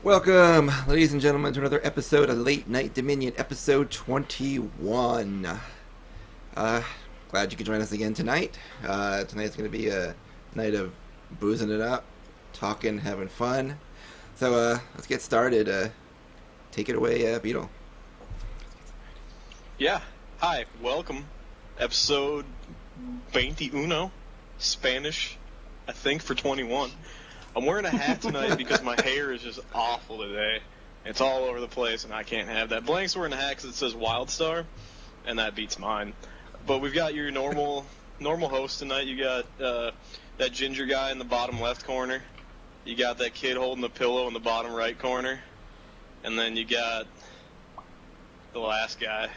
Welcome, ladies and gentlemen, to another episode of Late Night Dominion, episode 21. Glad you could join us again tonight. Tonight's going to be a night of boozing it up, talking, having fun. So let's get started. Take it away, Beetle. Yeah. Hi. Welcome. Episode 21, Spanish, I think, for 21. I'm wearing a hat tonight because my hair is just awful today. It's all over the place, and I can't have that. Blank's wearing a hat because it says Wildstar, and that beats mine. But we've got your normal host tonight. You got that ginger guy in the bottom left corner. You got that kid holding the pillow in the bottom right corner. And then you got the last guy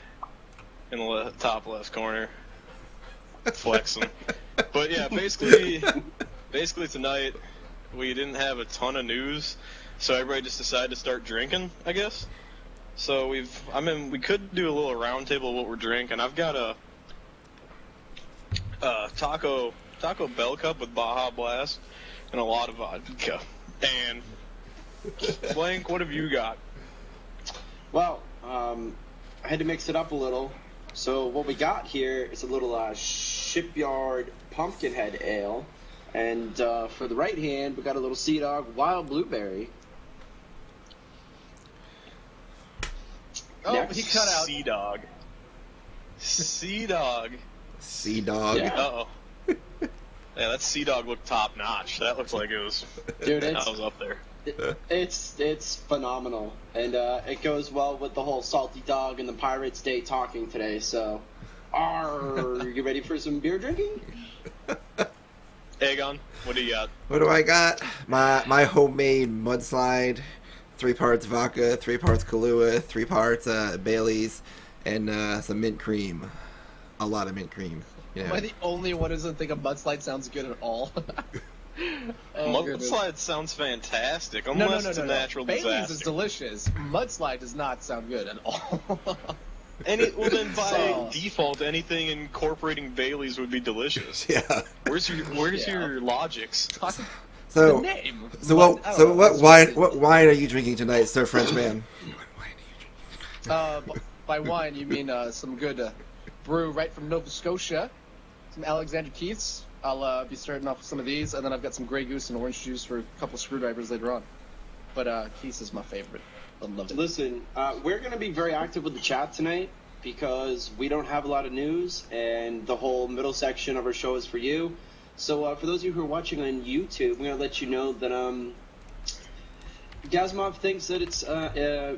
in the top left corner flexing. But yeah, basically tonight we didn't have a ton of news, so everybody just decided to start drinking, I guess. So we could do a little roundtable of what we're drinking. I've got a Taco Bell cup with Baja Blast and a lot of vodka. And Blank, what have you got? Well, I had to mix it up a little. So what we got here is a little Shipyard Pumpkinhead Ale. And for the right hand, we got a little Sea Dog Wild Blueberry. Oh, Next. he cut out Sea Dog. Sea Dog. Sea Dog. Yeah. Uh-oh. Yeah, that Sea Dog looked top notch. That looks like it was. Dude, that was up there. it's phenomenal. And it goes well with the whole Salty Dog and the Pirates Day talking today. So, are you ready for some beer drinking? Aegon, what do you got? What do I got? My homemade mudslide, 3 parts vodka, 3 parts Kahlua, 3 parts Bailey's, and some mint cream. A lot of mint cream. Yeah. Am I the only one who doesn't think a mudslide sounds good at all? Mudslide sounds fantastic, No. unless it's a natural Bailey's disaster. is delicious. Mudslide does not sound good at all. And then by So- default, anything incorporating Bailey's would be delicious. Yeah. Where's your Yeah. logics? So, the name. what wine are you drinking tonight, Sir Frenchman? By wine, you mean some good brew right from Nova Scotia, some Alexander Keith's. I'll be starting off with some of these, and then I've got some Grey Goose and orange juice for a couple screwdrivers later on. But Keith's is my favorite. I love it. Listen, we're going to be very active with the chat tonight because we don't have a lot of news, and the whole middle section of our show is for you. So for those of you who are watching on YouTube, we're going to let you know that Gazmov thinks that it's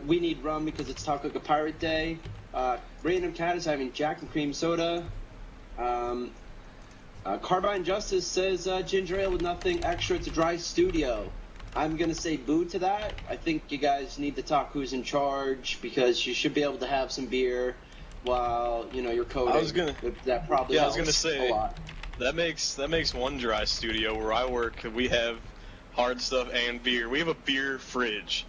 we need rum because it's Taco Like a Pirate Day. Random Cat is having Jack and Cream Soda. Carbine Justice says ginger ale with nothing extra. It's a dry studio. I'm going to say boo to that. I think you guys need to talk who's in charge because you should be able to have some beer while, you're coding. That probably helps I was gonna say, a lot. That makes one dry studio where I work. We have hard stuff and beer. We have a beer fridge.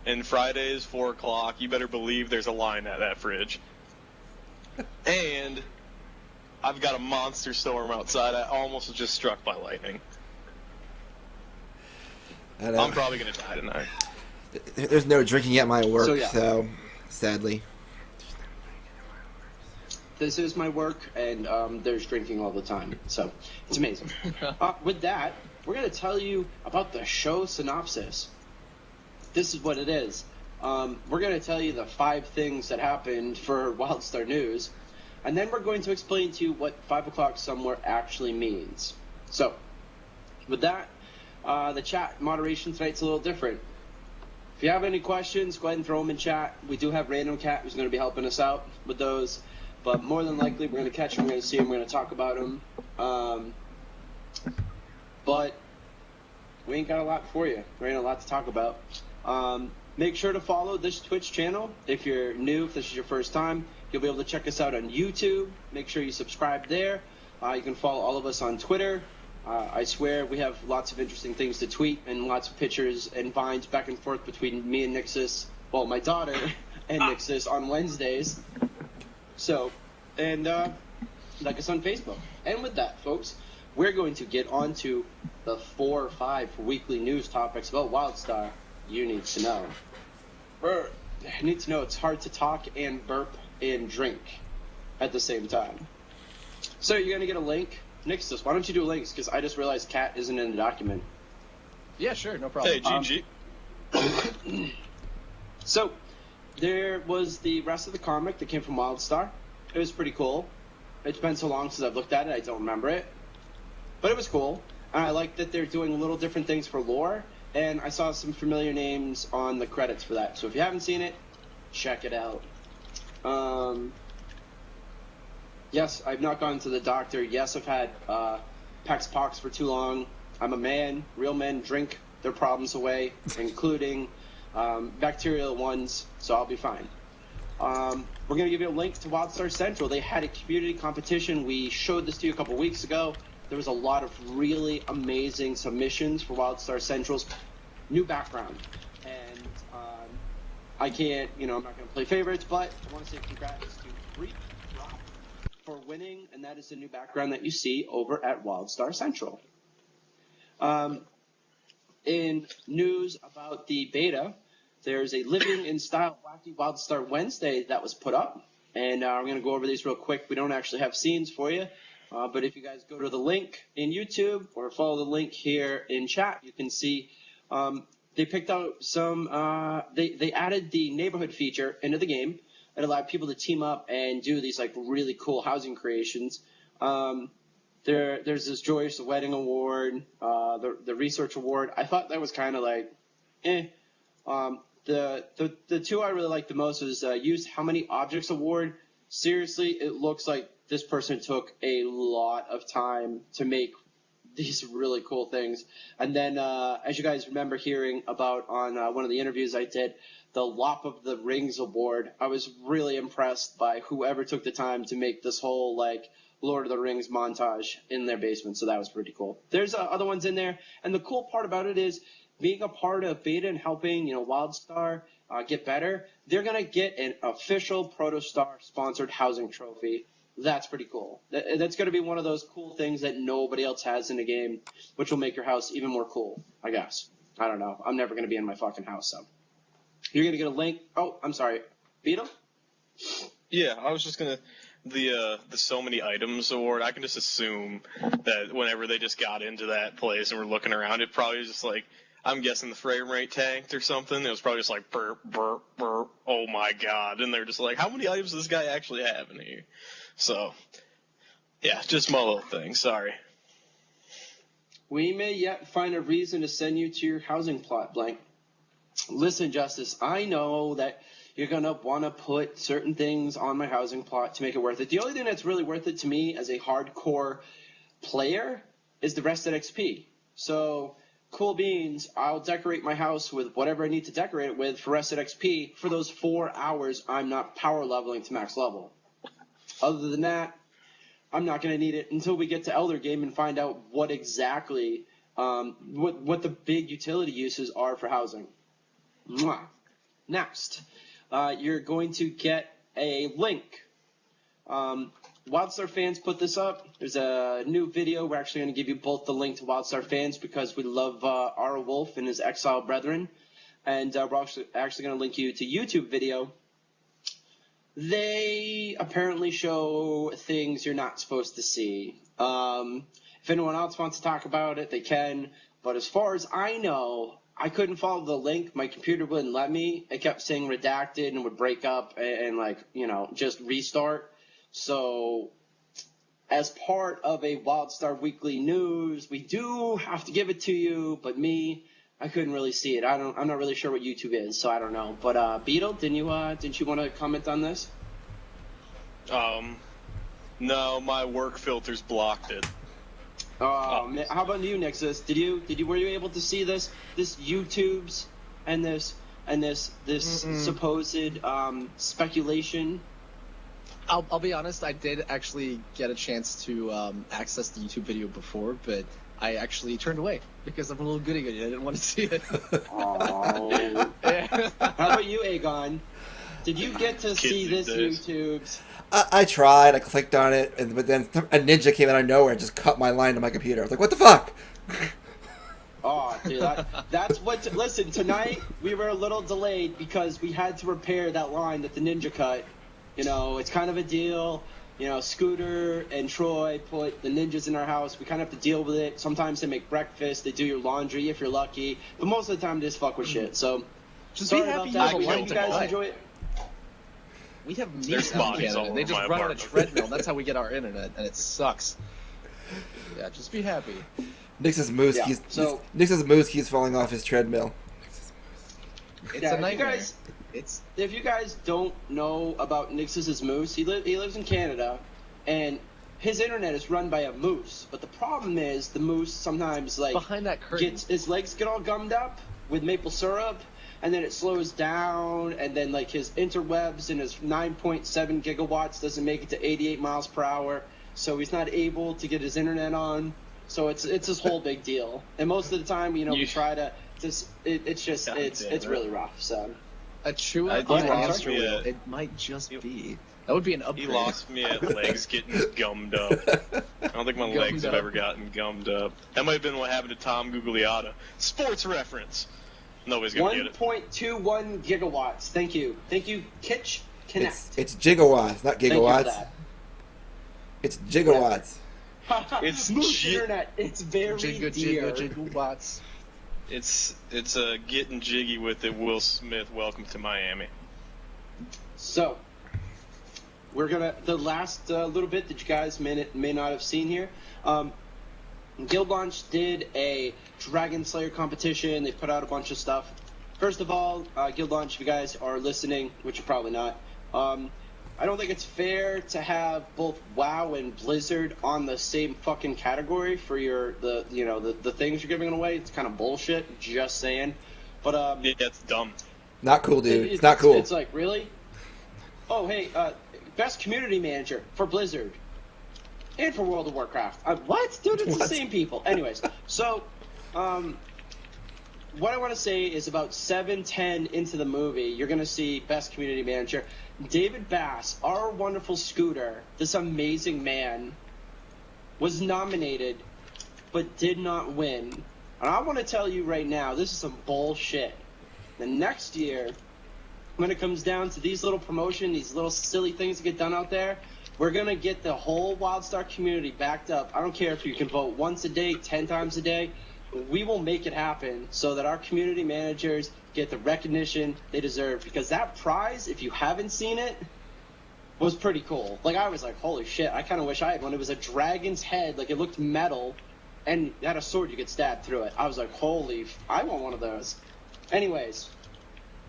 And Fridays, 4 o'clock, you better believe there's a line at that fridge. And I've got a monster storm outside. I almost was just struck by lightning. I'm probably going to die tonight. There's no drinking at my work, So, so sadly. This is my work, and there's drinking all the time. So it's amazing. With that, we're going to tell you about the show synopsis. This is what it is. We're going to tell you the 5 things that happened for Wildstar News, and then we're going to explain to you what 5 o'clock somewhere actually means. So, with that, the chat moderation tonight's a little different. If you have any questions, go ahead and throw them in chat. We do have Random Cat who's going to be helping us out with those, but more than likely we're going to catch them, we're going to see them, we're going to talk about them. But we ain't got a lot for you. There ain't a lot to talk about. Make sure to follow this Twitch channel. If you're new, if this is your first time, you'll be able to check us out on YouTube. Make sure you subscribe there. You can follow all of us on Twitter. I swear we have lots of interesting things to tweet and lots of pictures and vines back and forth between me and Nixus, well, my daughter and Nixus on Wednesdays. So, and like us on Facebook. And with that, folks, we're going to get on to the 4 or 5 weekly news topics about Wildstar. you need to know. You need to know it's hard to talk and burp and drink at the same time. So you're going to get a link. Nixus, why don't you do links? Because I just realized Cat isn't in the document. Yeah, sure, no problem. Hey, GG. So, there was the rest of the comic that came from Wildstar. It was pretty cool. It's been so long since I've looked at it, I don't remember it. But it was cool. And I like that they're doing little different things for lore. And I saw some familiar names on the credits for that. So if you haven't seen it, check it out. Yes, I've not gone to the doctor. Yes, I've had Pax Pox for too long. I'm a man. Real men drink their problems away, including bacterial ones, so I'll be fine. We're going to give you a link to Wildstar Central. They had a community competition. We showed this to you a couple weeks ago. There was a lot of really amazing submissions for Wildstar Central's new background. And I can't, I'm not going to play favorites, but I want to say congrats to Freak Drop for winning, and that is the new background that you see over at Wildstar Central. In news about the beta, there's a Living in Style Wacky Wildstar Wednesday that was put up, and we're going to go over these real quick. We don't actually have scenes for you, but if you guys go to the link in YouTube or follow the link here in chat, you can see they picked out some, they added the neighborhood feature into the game. It allowed people to team up and do these like really cool housing creations. There's this Joyous Wedding Award, the Research Award. I thought that was kind of like, The two I really liked the most was Use How Many Objects Award. Seriously, it looks like this person took a lot of time to make these really cool things. And then, as you guys remember hearing about on one of the interviews I did, the Lop of the Rings Award, I was really impressed by whoever took the time to make this whole, like, Lord of the Rings montage in their basement, so that was pretty cool. There's other ones in there, and the cool part about it is being a part of beta and helping, Wildstar get better, they're going to get an official Protostar sponsored housing trophy. That's pretty cool. That's going to be one of those cool things that nobody else has in the game, which will make your house even more cool, I guess. I don't know. I'm never going to be in my fucking house, so. You're going to get a link. Oh, I'm sorry. Beetle? Yeah, I was just gonna the So Many Items award. I can just assume that whenever they just got into that place and were looking around, it probably was just like, I'm guessing the frame rate tanked or something. It was probably just like burp, burp, burp. Oh my god! And they're just like, how many items does this guy actually have in here? So, yeah, just my little thing. Sorry. We may yet find a reason to send you to your housing plot, Blank. Listen, Justice, I know that you're going to want to put certain things on my housing plot to make it worth it. The only thing that's really worth it to me as a hardcore player is the Rested XP. So, cool beans, I'll decorate my house with whatever I need to decorate it with for Rested XP for those 4 hours I'm not power leveling to max level. Other than that, I'm not going to need it until we get to Elder Game and find out what exactly, what the big utility uses are for housing. Mwah. Next, you're going to get a link. Wildstar fans put this up. There's a new video. We're actually going to give you both the link to Wildstar fans because we love Ara Wolf and his exile brethren. And we're actually going to link you to YouTube video. They apparently show things you're not supposed to see. If anyone else wants to talk about it, they can. But as far as I know, I couldn't follow the link. My computer wouldn't let me. It kept saying redacted and would break up and just restart. So, as part of a Wildstar Weekly News, we do have to give it to you. But I couldn't really see it. I'm not really sure what YouTube is, so I don't know. But Beetle, didn't you want to comment on this? No, my work filters blocked it. How about you, Nixus? Were you able to see this YouTube's and this supposed speculation? I'll be honest, I did actually get a chance to access the YouTube video before, but I actually turned away because I'm a little goody goody. I didn't want to see it. Oh. Yeah. How about you, Aegon? Did you get to see this YouTube's? I tried. I clicked on it, but then a ninja came out of nowhere and just cut my line to my computer. I was like, "What the fuck?" Oh, God, dude, that's what. Listen, tonight we were a little delayed because we had to repair that line that the ninja cut. You know, it's kind of a deal. You know, Scooter and Troy put the ninjas in our house. We kind of have to deal with it. Sometimes they make breakfast. They do your laundry if you're lucky. But most of the time, they just fuck with shit. So, Just sorry be happy about you that. have a We hope you guys light. enjoy it. We have There's meat out in bodies all Canada. They over just my run on a apartment. treadmill. That's how we get our internet, and it sucks. Yeah, just be happy. Nix's moose Yeah, keeps so- Nix's moose keeps falling off his treadmill. It's Yeah, a if you nightmare. guys- It's If you guys don't know about Nix's moose, he lives in Canada, and his internet is run by a moose. But the problem is the moose sometimes behind that curtain. his legs get all gummed up with maple syrup, and then it slows down, and then like his interwebs and his 9.7 gigawatts doesn't make it to 88 miles per hour, so he's not able to get his internet on. So it's this whole big deal. And most of the time, you know, we try to just it's just God it's damn it. really rough. So A Chewy I on think a lost hamster me wheel. at- It might just be. That would be an He upgrade. lost me at legs getting gummed up. I don't think my Gummed legs have up. ever gotten gummed up. That might have been what happened to Tom Gugliotta. Sports reference. Nobody's gonna get it. 1.21 gigawatts. Thank you, Kitch Connect. It's gigawatts, not Thank you for gigawatts. that. It's gigawatts. It's Moose gi- internet. It's very dear. Watts. It's getting jiggy with it. Will Smith, welcome to Miami. So, we're gonna the last little bit that you guys may not have seen here. Guild Launch did a DragonSlayer competition. They put out a bunch of stuff. First of all, Guild Launch, if you guys are listening, which you're probably not, I don't think it's fair to have both WoW and Blizzard on the same fucking category for the things you're giving away. It's kind of bullshit. Just saying. But Yeah, it's dumb. Not cool, dude. It's not cool. It's like, really? Oh, hey, best community manager for Blizzard and for World of Warcraft. What? Dude, it's the What? same people. Anyways, so, what I want to say is about 7-10 into the movie, you're going to see best community manager. David Bass, our wonderful Scooter, this amazing man, was nominated but did not win. And I want to tell you right now, this is some bullshit. The next year, when it comes down to these little promotion, these little silly things that get done out there, we're going to get the whole Wildstar community backed up. I don't care if you can vote once a day, 10 times a day. We will make it happen so that our community managers get the recognition they deserve. Because that prize, if you haven't seen it, was pretty cool. Like, I was like, holy shit, I kind of wish I had one. It was a dragon's head. Like, it looked metal, and it had a sword you could stab through it. I was like, I want one of those. Anyways,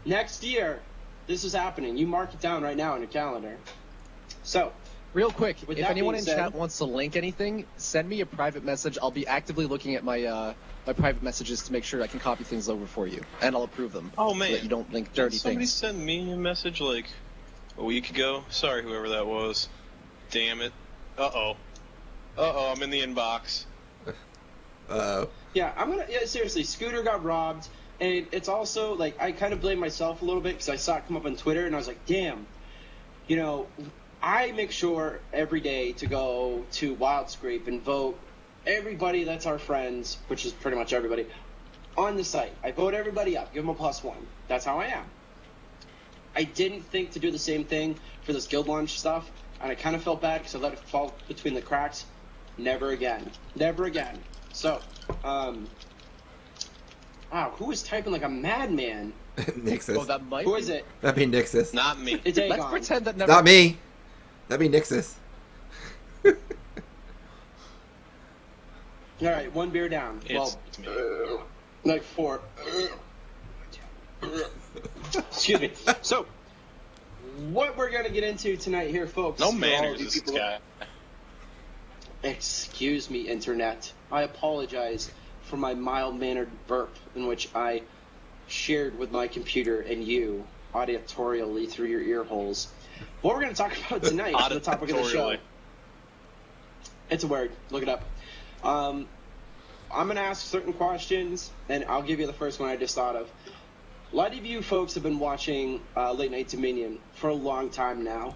next year, this is happening. You mark it down right now on your calendar. So, Real quick, With if that anyone being in said- chat wants to link anything, send me a private message. I'll be actively looking at my my private messages to make sure I can copy things over for you, and I'll approve them. Oh, so man. that you don't link Did dirty somebody things. send me a message like a week ago? Sorry, whoever that was. Damn it. Uh-oh, I'm in the inbox. yeah, seriously, Scooter got robbed, and it's also, like, I kind of blame myself a little bit, because I saw it come up on Twitter, and I was like, damn, you know, I make sure every day to go to Wildscrape and vote everybody that's our friends, which is pretty much everybody, on the site. I vote everybody up, give them a +1. That's how I am. I didn't think to do the same thing for this Guild Launch stuff, and I kind of felt bad because I let it fall between the cracks. Never again. Never again. So, wow, who is typing like a madman? Nixus. Oh, that might Who be. is it? That'd be Nixus. Not me. It's Let's Aegon. pretend that never. Not me. That'd be Nixus. All right, one beer down. It's me. Like 4. Excuse me. So, what we're gonna get into tonight here, folks? No for all manners, you this people- guy. Excuse me, Internet. I apologize for my mild-mannered burp in which I shared with my computer and you auditorially through your ear holes. What we're going to talk about tonight is the topic of the show. Auditorially. It's a word. Look it up. I'm going to ask certain questions, and I'll give you the first one I just thought of. A lot of you folks have been watching Late Night Dominion for a long time now.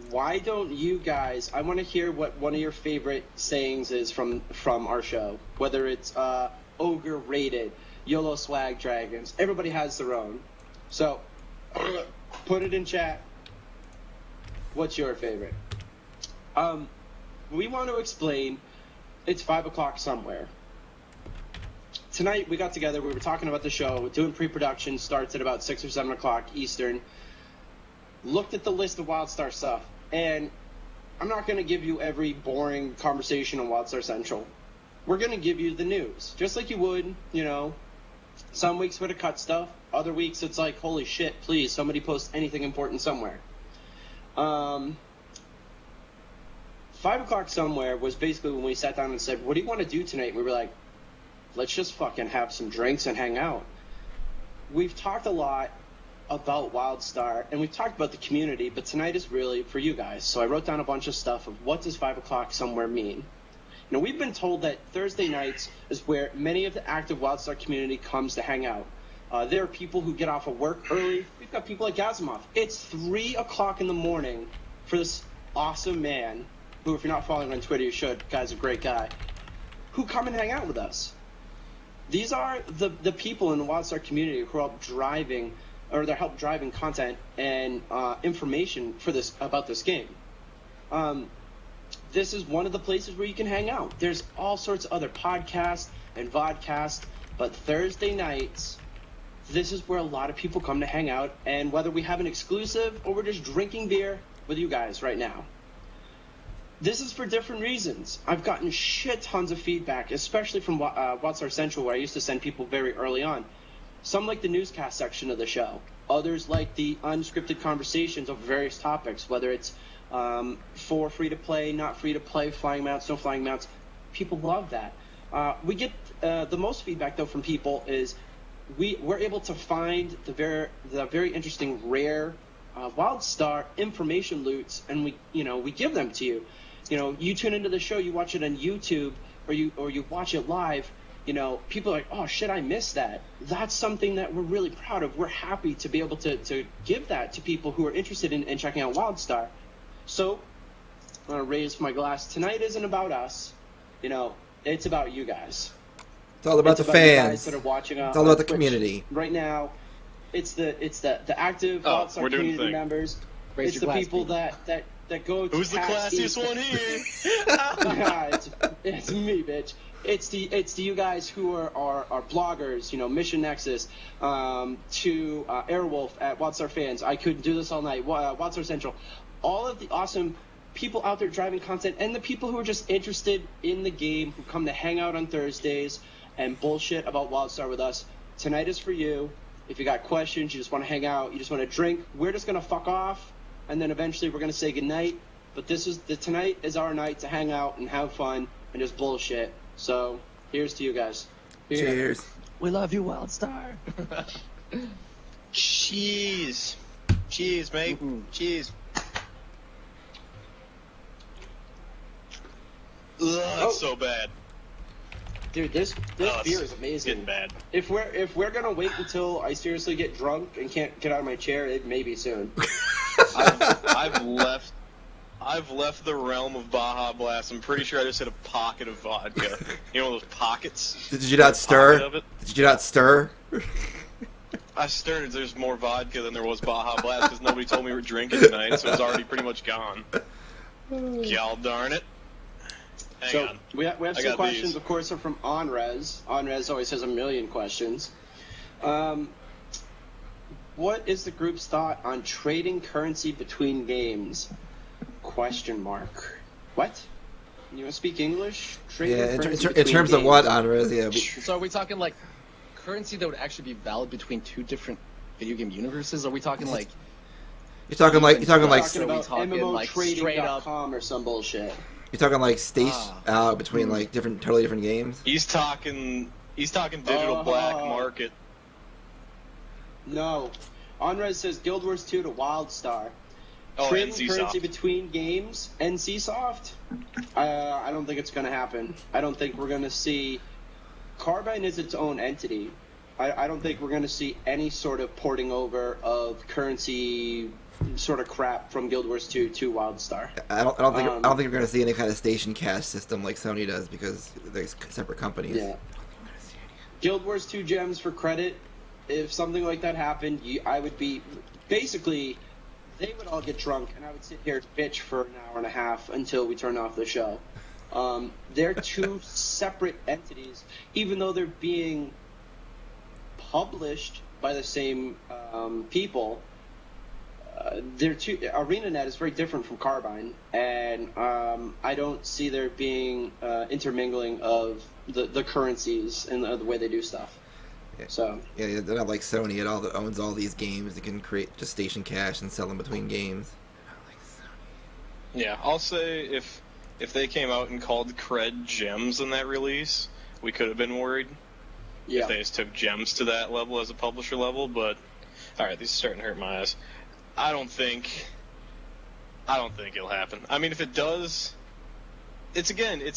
why don't you guys? I want to hear what one of your favorite sayings is from our show. Whether it's ogre rated, YOLO swag dragons. Everybody has their own. So put it in chat. What's your favorite? We want to explain. It's 5 o'clock somewhere. Tonight we got together. We were talking about the show. Doing pre-production. Starts at about 6 or 7 o'clock Eastern. Looked at the list of Wildstar stuff, and I'm not going to give you every boring conversation on Wildstar Central. We're going to give you the news, just like you would, some weeks we're to cut stuff, other weeks it's like, holy shit, please, somebody post anything important somewhere. 5 o'clock somewhere was basically when we sat down and said, what do you want to do tonight? And we were like, let's just fucking have some drinks and hang out. We've talked a lot about Wildstar, and we've talked about the community, but tonight is really for you guys. So I wrote down a bunch of stuff of what does 5 o'clock somewhere mean. We've been told that Thursday nights is where many of the active Wildstar community comes to hang out. There are people who get off of work early. We've got people like Gazimov. It's 3 o'clock in the morning for this awesome man, who if you're not following on Twitter, you should. Guy's a great guy, who come and hang out with us. These are the people in the Wildstar community who are driving content and information for about this game. This is one of the places where you can hang out. There's all sorts of other podcasts and vodcasts, but Thursday nights, this is where a lot of people come to hang out, and whether we have an exclusive or we're just drinking beer with you guys right now. This is for different reasons. I've gotten shit tons of feedback, especially from Wildstar Central, where I used to send people very early on. Some like the newscast section of the show. Others like the unscripted conversations of various topics, whether it's for free-to-play, not free-to-play, flying mounts, no flying mounts. People love that. We get the most feedback, though, from people is we're able to find the very interesting, rare Wildstar information loots, and we give them to you. You tune into the show, you watch it on YouTube, or you watch it live. People are like, oh shit, I missed that. That's something that we're really proud of. We're happy to be able to give that to people who are interested in checking out Wildstar. So I'm gonna raise my glass. Tonight isn't about us. It's about you guys. It's all about the You fans. guys that are watching It's all about the Twitch community. right now. It's the active Wildstar we're doing the community thing. members. Raise It's your the glass, people people. that go to Who's the past classiest games. one here? it's me, bitch. It's the you guys who are bloggers, Mission Nexus, to Airwolf at Wildstar Fans. I could do this all night. Wildstar Central. All of the awesome people out there driving content, and the people who are just interested in the game, who come to hang out on Thursdays and bullshit about Wildstar with us. Tonight is for you. If you got questions, you just want to hang out, you just want to drink, we're just going to fuck off, and then eventually we're going to say goodnight. But tonight is our night to hang out and have fun and just bullshit. So, here's to you guys. Here. Cheers. We love you, Wildstar. Cheese. Cheese, mate. Mhm. Cheese. Ugh, that's so bad. Dude, this Oh, beer it's is amazing. getting bad. If we're gonna wait until I seriously get drunk and can't get out of my chair, it may be soon. I've left the realm of Baja Blast. I'm pretty sure I just hit a pocket of vodka. Those pockets? Did you not Pocket stir? of it? Did you not stir? I stirred. There's more vodka than there was Baja Blast because nobody told me we were drinking tonight, so it was already pretty much gone. Gal darn it. Hang on. We have I some got questions, these. of course, are from Onrez. Onrez always has a million questions. What is the group's thought on trading currency between games? Question mark. What? You want to speak English? Trading Yeah, currency in between terms of games. what, Andres? Yeah. So are we talking like currency that would actually be valid between two different video game universes? Are we talking like You're talking like Talking about talking like straight up- MMOtrading.com or some bullshit. states out between like totally different games. He's talking digital black market. No. Onrez says Guild Wars 2 to Wildstar. Oh, Trading NCSoft. currency between games, NCSoft? I don't think it's going to happen. I don't think we're going to see... Carbine is its own entity. I don't think we're going to see any sort of porting over of currency sort of crap from Guild Wars 2 to Wildstar. I don't think we're going to see any kind of station cash system like Sony does because they're separate companies. Yeah. Guild Wars 2 gems for credit. If something like that happened, I would be basically. They would all get drunk, and I would sit here and bitch for an hour and a half until we turn off the show. They're two separate entities, even though they're being published by the same people. ArenaNet is very different from Carbine, and I don't see there being intermingling of the currencies and the way they do stuff. Yeah. So yeah, they're not like Sony at all that owns all these games. They can create just station cash and sell them between games. Yeah, I'll say if they came out and called cred gems in that release, we could have been worried. yeah, If they just took gems to that level as a publisher level, but alright, these are starting to hurt my eyes. I don't think it'll happen. I mean, if it does, it's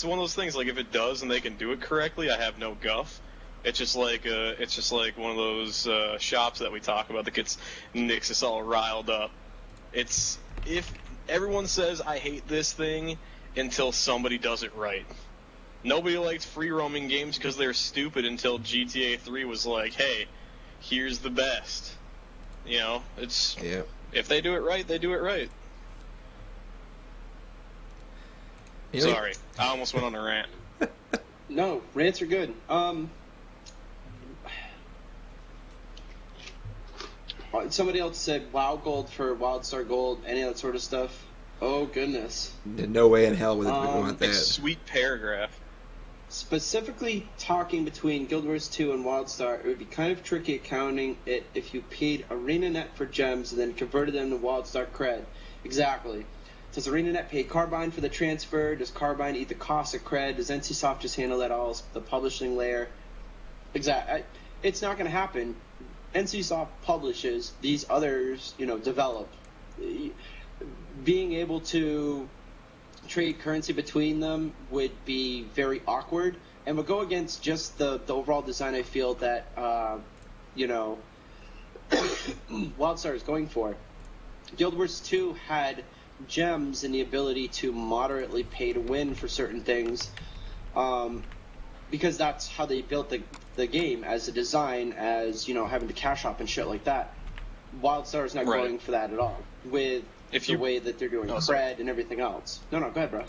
one of those things, like if it does and they can do it correctly, I have no guff. It's just like one of those shops that we talk about that gets Nix us all riled up. It's if everyone says I hate this thing until somebody does it right. Nobody liked free roaming games because they're stupid until GTA 3 was like, hey, here's the best. You know, it's if they do it right, they do it right. Sorry, I almost went on a rant. no, rants are good. Somebody else said WoW Gold for Wildstar Gold, any of that sort of stuff. Oh, goodness. No way in hell would we want that. Sweet paragraph. Specifically talking between Guild Wars 2 and Wildstar, it would be kind of tricky accounting it if you paid ArenaNet for gems and then converted them to Wildstar cred. Exactly. Does ArenaNet pay Carbine for the transfer? Does Carbine eat the cost of cred? Does NCSoft just handle that all, the publishing layer? Exactly. It's not going to happen. NCSoft publishes, these others, develop. Being able to trade currency between them would be very awkward and would go against just the overall design I feel that, Wildstar is going for. Guild Wars 2 had gems and the ability to moderately pay to win for certain things, because that's how they built the game as a design, as having to cash up and shit like that. Wildstar is not going for that at all with the way that they're doing cred and everything else. No, go ahead, bro.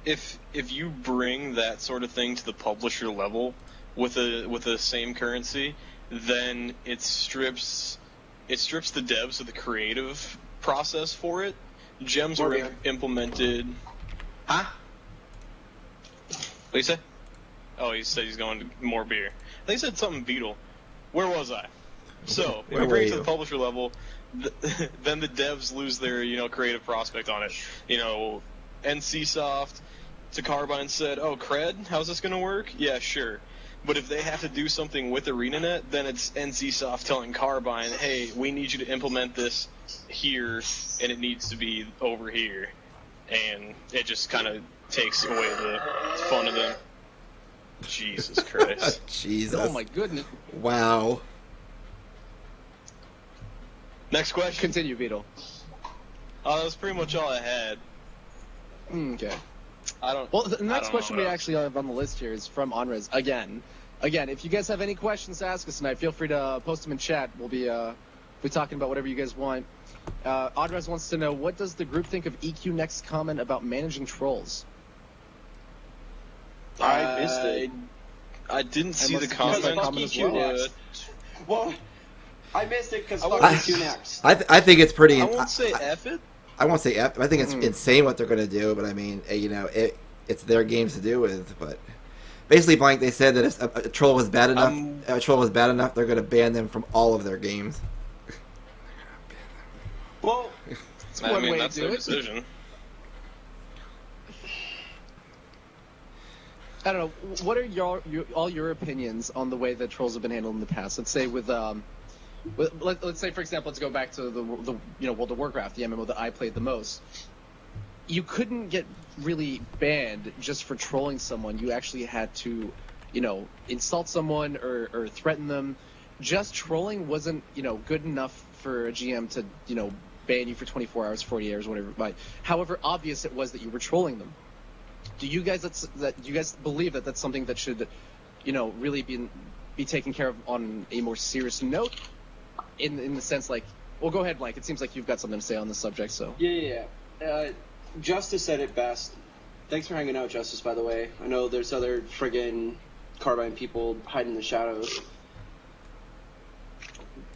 If you bring that sort of thing to the publisher level with the same currency, then it strips the devs of the creative process for it. Gems were implemented. Huh? What do you say? Oh, he said he's going to more beer. I think he said something Beetle. Where was I? So, if we bring it to the publisher level, then the devs lose their, creative prospect on it. NCSoft to Carbine said, oh, cred? How's this going to work? Yeah, sure. But if they have to do something with ArenaNet, then it's NCSoft telling Carbine, hey, we need you to implement this here, and it needs to be over here. And it just kind of takes away the fun of them. Jesus Christ. Jesus. Oh my goodness. Wow. Next question. Continue, Beetle. That was pretty much all I had. Okay. Well, the next question we actually have on the list here is from Onrez again. Again, if you guys have any questions to ask us tonight, feel free to post them in chat. We'll be talking about whatever you guys want. Onrez wants to know, what does the group think of EQ Next comment about managing trolls? I missed it. I didn't see the comment. Well, I missed it because fuck EQ Next. I think it's pretty. I won't say F it. I won't say F. I think it's insane what they're going to do, but I mean, it's their games to do with. But basically, Blank, they said that if a troll was bad enough, they're going to ban them from all of their games. Well, that's their decision. I don't know. What are all your opinions on the way that trolls have been handled in the past? Let's say let's say, for example, let's go back to the World of Warcraft, the MMO that I played the most. You couldn't get really banned just for trolling someone. You actually had to insult someone or threaten them. Just trolling wasn't, good enough for a GM to, ban you for 24 hours, 40 hours, whatever. But however obvious it was that you were trolling them. Do you guys believe that that's something that should, really be taken care of on a more serious note? In the sense, like, well, go ahead, Mike. It seems like you've got something to say on this subject. So Yeah. Justice said it best. Thanks for hanging out, Justice, by the way. I know there's other friggin' Carbine people hiding in the shadows.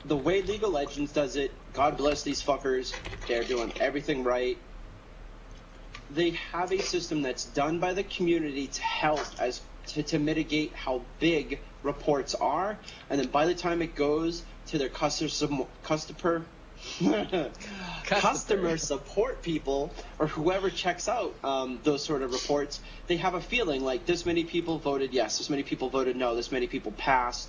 The way League of Legends does it, God bless these fuckers. They're doing everything right. They have a system that's done by the community to help to mitigate how big reports are, and then by the time it goes to their customer support people or whoever checks out those sort of reports, they have a feeling like this many people voted yes, this many people voted no, this many people passed.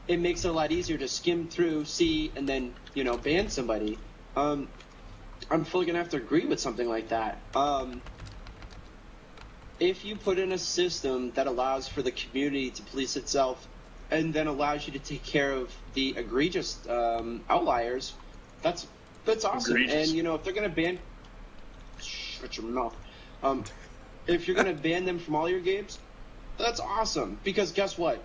It makes it a lot easier to skim through, see, and then ban somebody. I'm fully gonna have to agree with something like that. If you put in a system that allows for the community to police itself and then allows you to take care of the egregious outliers, that's awesome. Egregious. And if they're gonna ban, shut your mouth. If you're gonna ban them from all your games, that's awesome. Because guess what?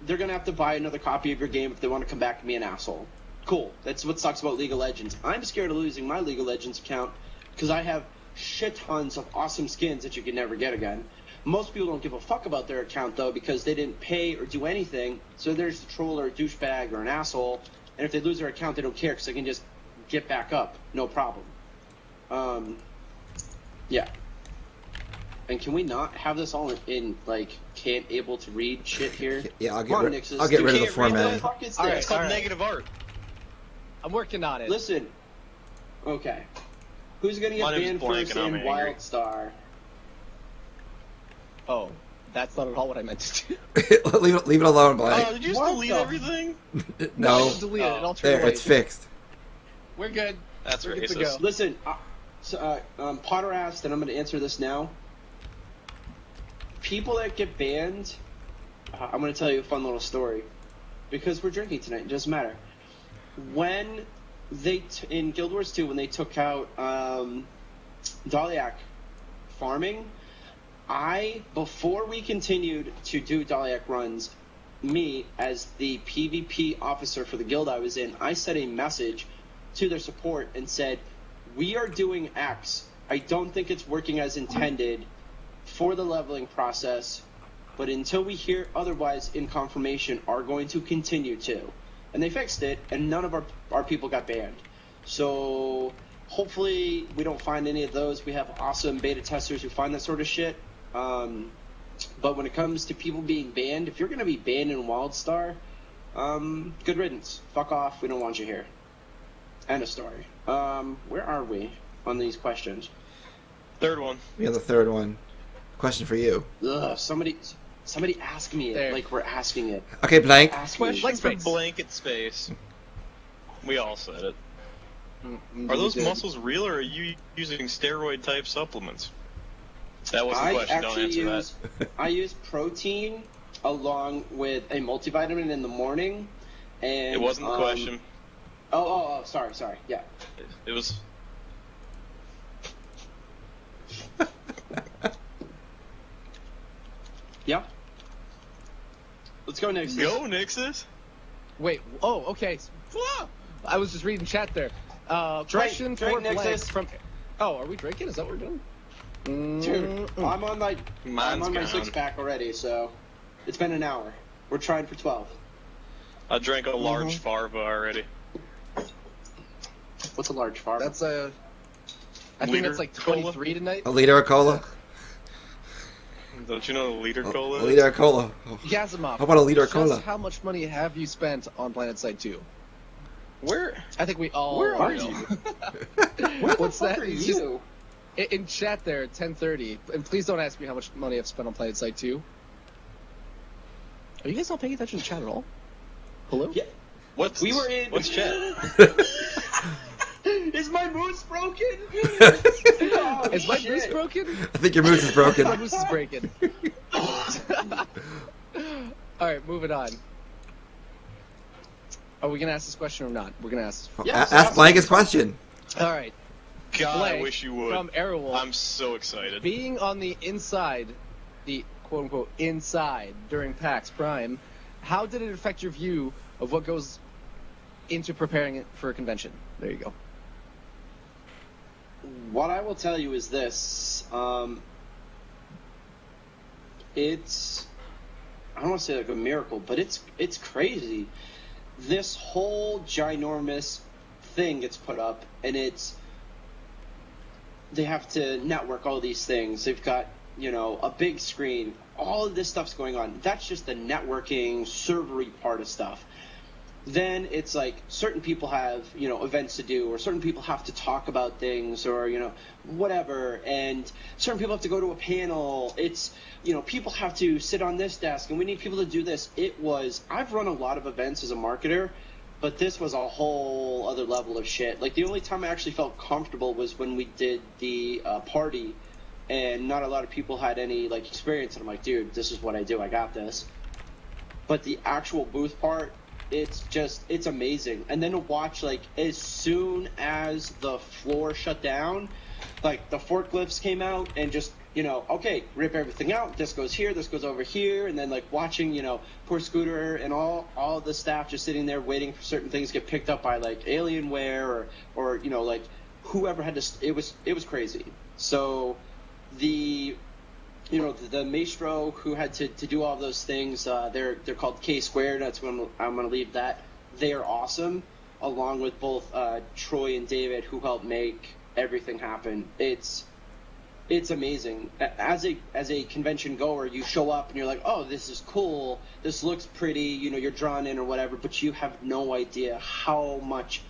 They're gonna have to buy another copy of your game if they want to come back and be an asshole. Cool. That's what sucks about League of Legends. I'm scared of losing my League of Legends account because I have shit tons of awesome skins that you can never get again. Most people don't give a fuck about their account, though, because they didn't pay or do anything. So there's a troll or a douchebag or an asshole. And if they lose their account, they don't care because they can just get back up. No problem. Yeah. And can we not have this all in can't able to read shit here? Yeah, I'll Come on, get Nixus. rid of the You can't read formatting. the fuck is All this? right, It's called all right. negative art. I'm working on it. Listen. Okay. Who's gonna My get name's banned Blank first and in I'm angry. Wildstar? Oh, that's not at all what I meant to do. leave it alone, Oh, Blake. did you just What delete the- everything? No, Delete it. I'll turn there, away. it's fixed. We're good. That's We're good to racist. go. Listen, Potter asked, and I'm going to answer this now. People that get banned, I'm going to tell you a fun little story. Because we're drinking tonight, it doesn't matter. When in Guild Wars 2, when they took out Dahliak farming, before we continued to do Dahliak runs, me, as the PvP officer for the guild I was in, I sent a message to their support and said, we are doing X. I don't think it's working as intended for the leveling process, but until we hear otherwise in confirmation, are going to continue to. And they fixed it, and none of our people got banned. So hopefully we don't find any of those. We have awesome beta testers who find that sort of shit. But when it comes to people being banned, if you're going to be banned in Wildstar, good riddance. Fuck off. We don't want you here. End of story. Where are we on these questions? Third one. We have the third one. Question for you. Ugh, somebody ask me it There. like we're asking it. Okay, Blank. Ask me. Question for space. blanket space. We all said it. Mm, Are those we did. muscles real, or are you using steroid-type supplements? That was the I question. Don't actually answer that. I use protein along with a multivitamin in the morning. And It wasn't the question. Oh, sorry. Yeah. It was. Yeah. Let's go next. Go, Nixus. Wait. Oh, okay. Ah! I was just reading chat there. Question drink, for Blank Nixus. from. Oh, are we drinking? Is that what we're doing? Dude, I'm on my Mine's gone. 6-pack already, so it's been an hour. We're trying for 12. I drank a large farva already. What's a large farm? That's I think Liter that's like cola? 23 tonight. A liter of cola. Don't you know the liter cola? A liter of cola. Oh. Gazimov. How about a liter of just cola? How much money have you spent on Planet Side 2? Where? I think we all. Where are know. you? What's Fuck that? are It's just- you? in chat there at 10:30, and please don't ask me how much money I've spent on Planet Side 2. Are you guys not paying attention to chat at all? Hello? Yeah. What's We were in. What's chat? Is my moose broken? Oh, Is my shit. moose broken? I think your moose is broken. My moose is breaking. All right, moving on. Are we gonna ask this question or not? We're gonna ask. Yes, Ask Blank his question. All right. God, I Blank wish you would. From Airwolf. I'm so excited. Being on the inside, the quote-unquote inside during PAX Prime, how did it affect your view of what goes into preparing it for a convention? There you go. What I will tell you is this. It's, I don't want to say like a miracle, but it's crazy. This whole ginormous thing gets put up, and they have to network all these things. They've got, a big screen. All of this stuff's going on. That's just the networking, servery part of stuff. Then it's like certain people have, events to do, or certain people have to talk about things, or, whatever. And certain people have to go to a panel. It's, people have to sit on this desk, and we need people to do this. I've run a lot of events as a marketer, but this was a whole other level of shit. Like, the only time I actually felt comfortable was when we did the party, and not a lot of people had any, experience. And I'm like, dude, this is what I do. I got this. But the actual booth part, it's amazing. And then to watch, as soon as the floor shut down, the forklifts came out and just, okay, rip everything out. This goes here, this goes over here. And then, watching, poor Scooter and all the staff just sitting there waiting for certain things to get picked up by, Alienware or whoever had to. It was crazy. So the maestro who had to do all those things, they're called K Squared. That's when I'm going to leave that. They are awesome, along with both Troy and David, who helped make everything happen. It's amazing. As a convention goer, you show up and you're like, oh, this is cool. This looks pretty. You're drawn in or whatever, but you have no idea how much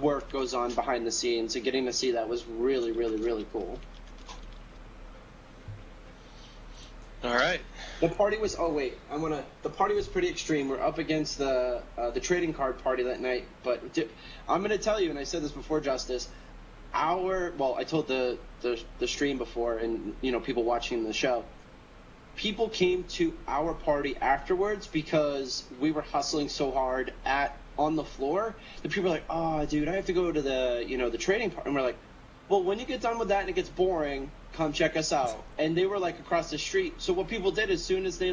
work goes on behind the scenes. And getting to see that was really, really, really cool. All right. The party was. Oh wait, The party was pretty extreme. We're up against the trading card party that night. But I'm gonna tell you, and I said this before, Justice. I told the stream before, and people watching the show. People came to our party afterwards because we were hustling so hard on the floor. The people were like, "Oh, dude, I have to go to the trading party," and we're like, "Well, when you get done with that and it gets boring, come check us out." And they were across the street. So what people did, as soon as they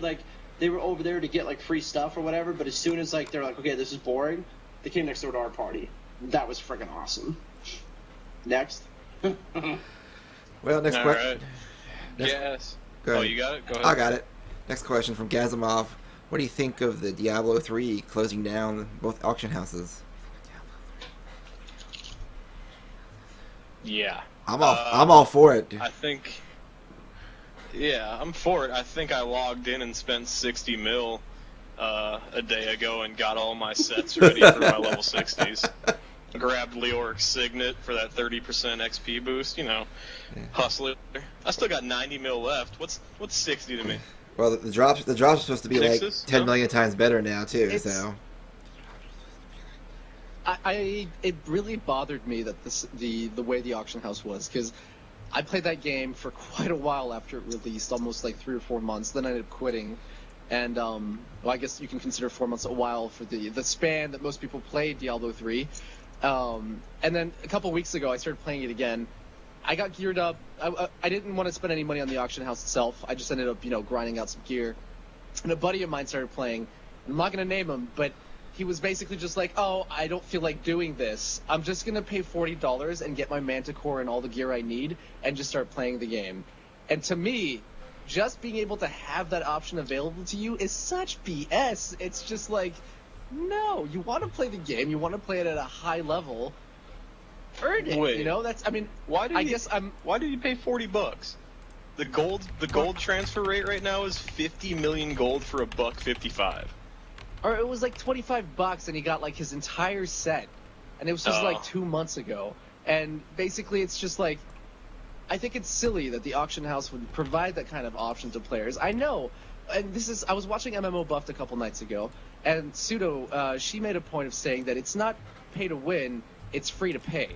were over there to get free stuff or whatever, but as soon as they're like, okay, this is boring, they came next door to our party. That was freaking awesome. Next. Well, next All question. right. Yes. Go ahead. Oh, you got it? Go ahead. I got it. Next question from Gazimov. What do you think of the Diablo 3 closing down both auction houses? Yeah. I'm all for it. I think. Yeah, I'm for it. I think I logged in and spent 60 mil a day ago and got all my sets ready for my level 60s. I grabbed Leoric's Signet for that 30% XP boost. Hustler. I still got 90 mil left. What's 60 to me? Well, the drops are supposed to be Sixes? 10 million times better now too. It's- So It really bothered me that the way the auction house was, because I played that game for quite a while after it released, almost 3 or 4 months. Then I ended up quitting, and I guess you can consider 4 months a while for the span that most people played Diablo 3. And then a couple weeks ago, I started playing it again. I got geared up. I didn't want to spend any money on the auction house itself. I just ended up, grinding out some gear. And a buddy of mine started playing. I'm not going to name him, but he was basically just like, oh, I don't feel like doing this. I'm just going to pay $40 and get my Manticore and all the gear I need and just start playing the game. And to me, just being able to have that option available to you is such BS. It's just no, you want to play the game. You want to play it at a high level. Earn it, Wait. Why did you pay $40? The gold transfer rate right now is 50 million gold for $1.55. Or it was $25 and he got his entire set. And it was just 2 months ago. And basically it's just I think it's silly that the auction house would provide that kind of option to players. I know. And I was watching MMO Buffed a couple nights ago, and Pseudo, she made a point of saying that it's not pay to win, it's free to pay.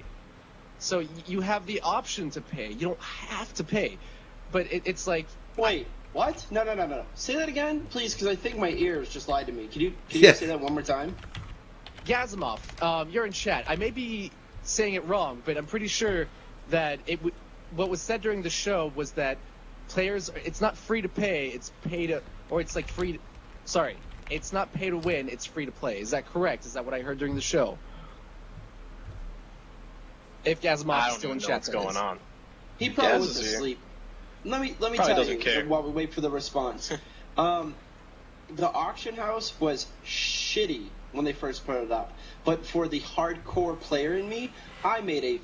So you have the option to pay. You don't have to pay. But it's Wait, What? No. Say that again, please, because I think my ears just lied to me. Can you Yeah. say that one more time? Gazimov, you're in chat. I may be saying it wrong, but I'm pretty sure that what was said during the show was that players, it's not free to pay, it's pay to, or it's like free. Sorry, it's not pay to win, it's free to play. Is that correct? Is that what I heard during the show? If Gazimov I is don't still in even know chat, what's that going is. on. He probably Gaz went is to here. sleep. Let me Probably tell doesn't you care. while we wait for the response. The auction house was shitty when they first put it up, but for the hardcore player in me, I made a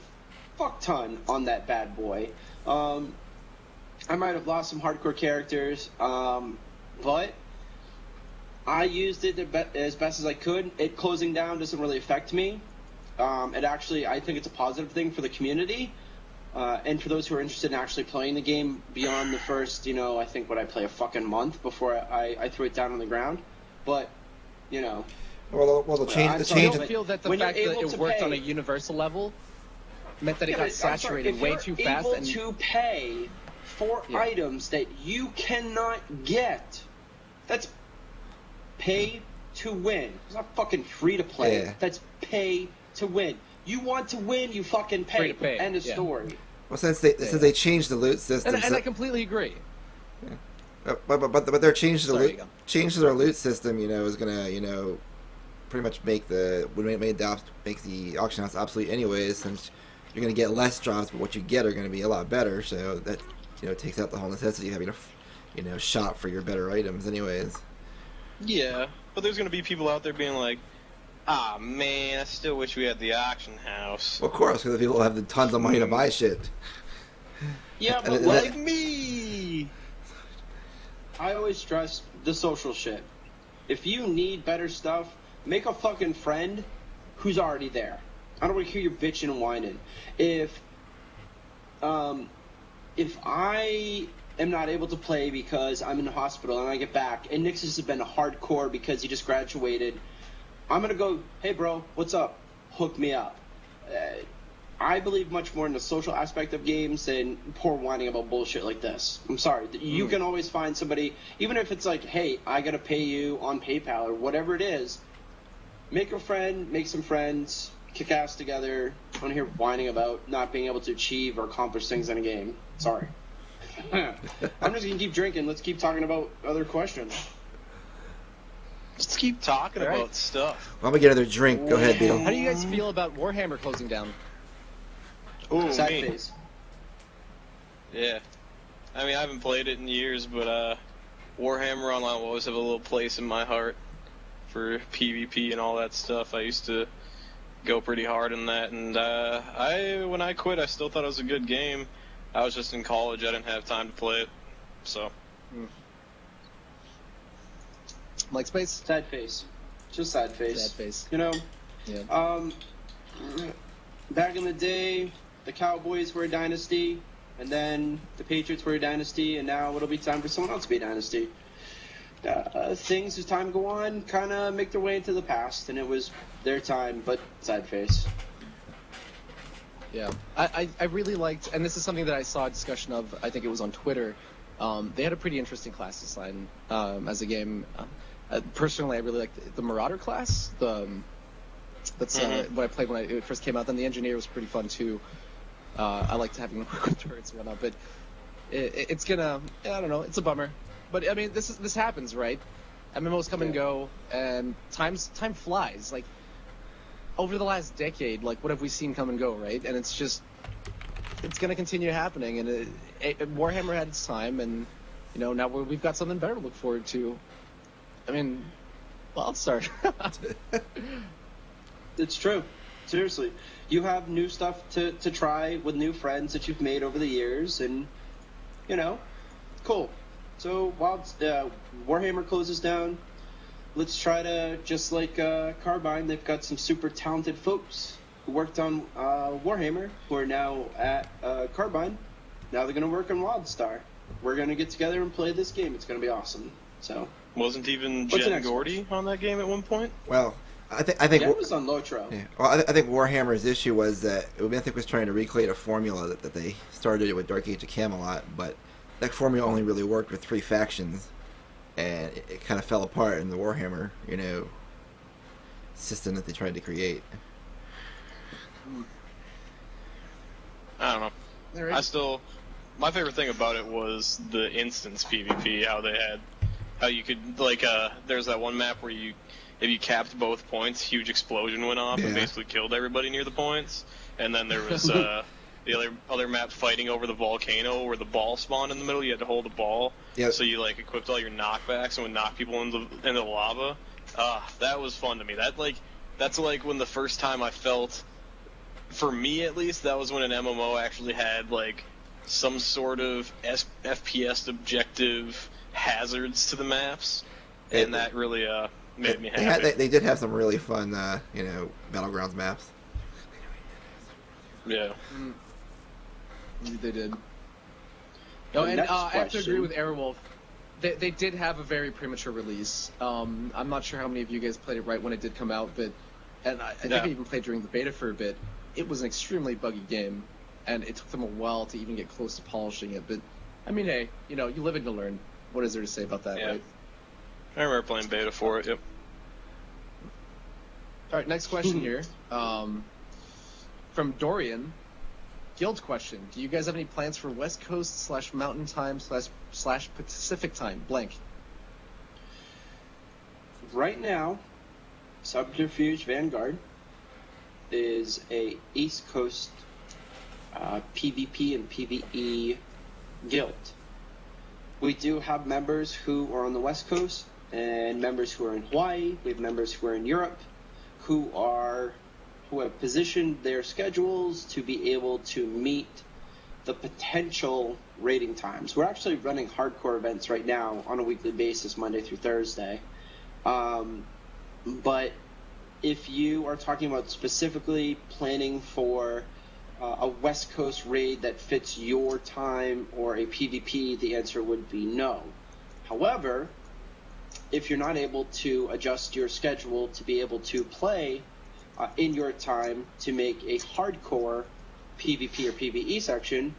fuck ton on that bad boy. I might have lost some hardcore characters, but I used it as best as I could. It closing down doesn't really affect me. It actually, I think it's a positive thing for the community. And for those who are interested in actually playing the game beyond the first, I think I play a fucking month before I threw it down on the ground. But, Well, the change. I'm The sorry, You change. don't feel that the when you're fact that able it to worked on a pay- universal level meant that it Yeah, got but I'm sorry, saturated if way you're too fast? able And to pay for Yeah. items that you cannot get, that's pay to win. It's not fucking free to play. Yeah. That's pay to win. You want to win, you fucking pay. Free to pay, End of yeah. story. Well, since they changed the loot system, and I completely agree. but they're changed the Sorry, loot, you go. change to their loot system. Is gonna pretty much make the auction house obsolete anyways, since you're gonna get less drops, but what you get are gonna be a lot better. So that takes out the whole necessity of having to shop for your better items anyways. Yeah, but there's gonna be people out there being like, "Ah, man, I still wish we had the auction house." Well, of course, because people have the tons of money to buy shit. Yeah, And but it- Like me. I always stress the social shit. If you need better stuff, make a fucking friend who's already there. I don't want to hear you bitching and whining. If I am not able to play because I'm in the hospital and I get back, and Nixus has been hardcore because he just graduated, I'm gonna go, hey bro, what's up? Hook me up. I believe much more in the social aspect of games than poor whining about bullshit like this. I'm sorry. You can always find somebody, even if it's like, hey, I gotta pay you on PayPal or whatever it is. Make a friend, make some friends, kick ass together. I don't hear whining about not being able to achieve or accomplish things in a game. Sorry. I'm just gonna keep drinking. Let's keep talking about other questions. Let's keep talking All right. about stuff. Well, I'm gonna get another drink. Go ahead, Beetle. How do you guys feel about Warhammer closing down? Ooh, Sad me. face. Yeah. I mean, I haven't played it in years, but Warhammer Online will always have a little place in my heart for PvP and all that stuff. I used to go pretty hard in that, and when I quit, I still thought it was a good game. I was just in college. I didn't have time to play it, so. Mike Space? Sad face. Just sad face. Sad face. Yeah. Back in the day, the Cowboys were a dynasty, and then the Patriots were a dynasty, and now it'll be time for someone else to be a dynasty. Things, as time go on, kind of make their way into the past, and it was their time, but sad face. Yeah. I really liked, and this is something that I saw a discussion of, I think it was on Twitter. They had a pretty interesting class design as a game. Personally, I really liked the Marauder class. That's what I played when it first came out. Then the Engineer was pretty fun too. I liked having them work with turrets and whatnot, but it's gonna, I don't know, it's a bummer. But I mean, this happens, right? MMOs come and go, and time flies. Like over the last decade, like what have we seen come and go, right? And it's gonna continue happening. And Warhammer had its time, and now we've got something better to look forward to. I mean, Wildstar. It's true. Seriously. You have new stuff to try with new friends that you've made over the years, and, cool. So, while Warhammer closes down, let's try to, just like Carbine, they've got some super talented folks who worked on Warhammer, who are now at Carbine. Now they're going to work on Wildstar. We're going to get together and play this game. It's going to be awesome. So, Wasn't even What's the Jen next Gordy on that game at one point? Well, I think Jen was on Lotro. Yeah. Well, I think Warhammer's issue was that I think was trying to recreate a formula that they started it with Dark Age of Camelot, but that formula only really worked with 3 factions, and it kind of fell apart in the Warhammer, system that they tried to create. I don't know. Right. My favorite thing about it was the instance PvP. How you could there's that one map where if you capped both points, huge explosion went off and Yeah. basically killed everybody near the points. And then there was the other map fighting over the volcano where the ball spawned in the middle. You had to hold the ball. Yep. So you equipped all your knockbacks and would knock people into the lava. That was fun to me. That's when the first time I felt, for me at least, that was when an MMO actually had some sort of FPS objective hazards to the maps, and that really made me happy. They did have some really fun, Battlegrounds maps. Yeah. They did. No, and next I have to agree question. with Airwolf. They did have a very premature release. I'm not sure how many of you guys played it right when it did come out, but I think I even played during the beta for a bit. It was an extremely buggy game, and it took them a while to even get close to polishing it. But I mean, hey, you live and you learn. What is there to say about that, Yeah. right? I remember playing beta for it. Yep. All right, next question here. From Dorian. Guild question. Do you guys have any plans for West Coast / Mountain Time / Pacific Time? Blank. Right now, Subterfuge Vanguard is a East Coast PvP and PvE guild. We do have members who are on the West Coast and members who are in Hawaii. We have members who are in Europe who have positioned their schedules to be able to meet the potential raiding times. We're actually running hardcore events right now on a weekly basis, Monday through Thursday. But if you are talking about specifically planning for a West Coast raid that fits your time or a PvP, the answer would be no. However, if you're not able to adjust your schedule to be able to play in your time to make a hardcore PvP or PvE section,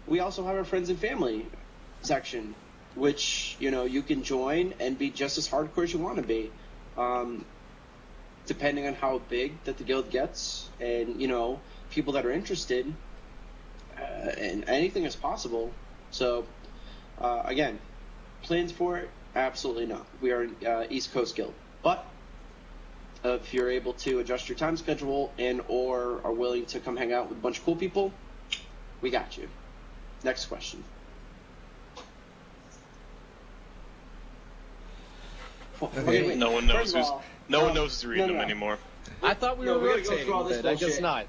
we also have our friends and family section, which you can join and be just as hardcore as you want to be, depending on how big that the guild gets, and people that are interested, and anything is possible. So again, plans for it? Absolutely not. We are an East Coast guild, but if you're able to adjust your time schedule and or are willing to come hang out with a bunch of cool people, we got you. Next question. Okay. wait. No one knows First of all, one knows who's reading no, them no. anymore. I thought we No, were we're gonna go rotating, through all this but I guess bullshit. not.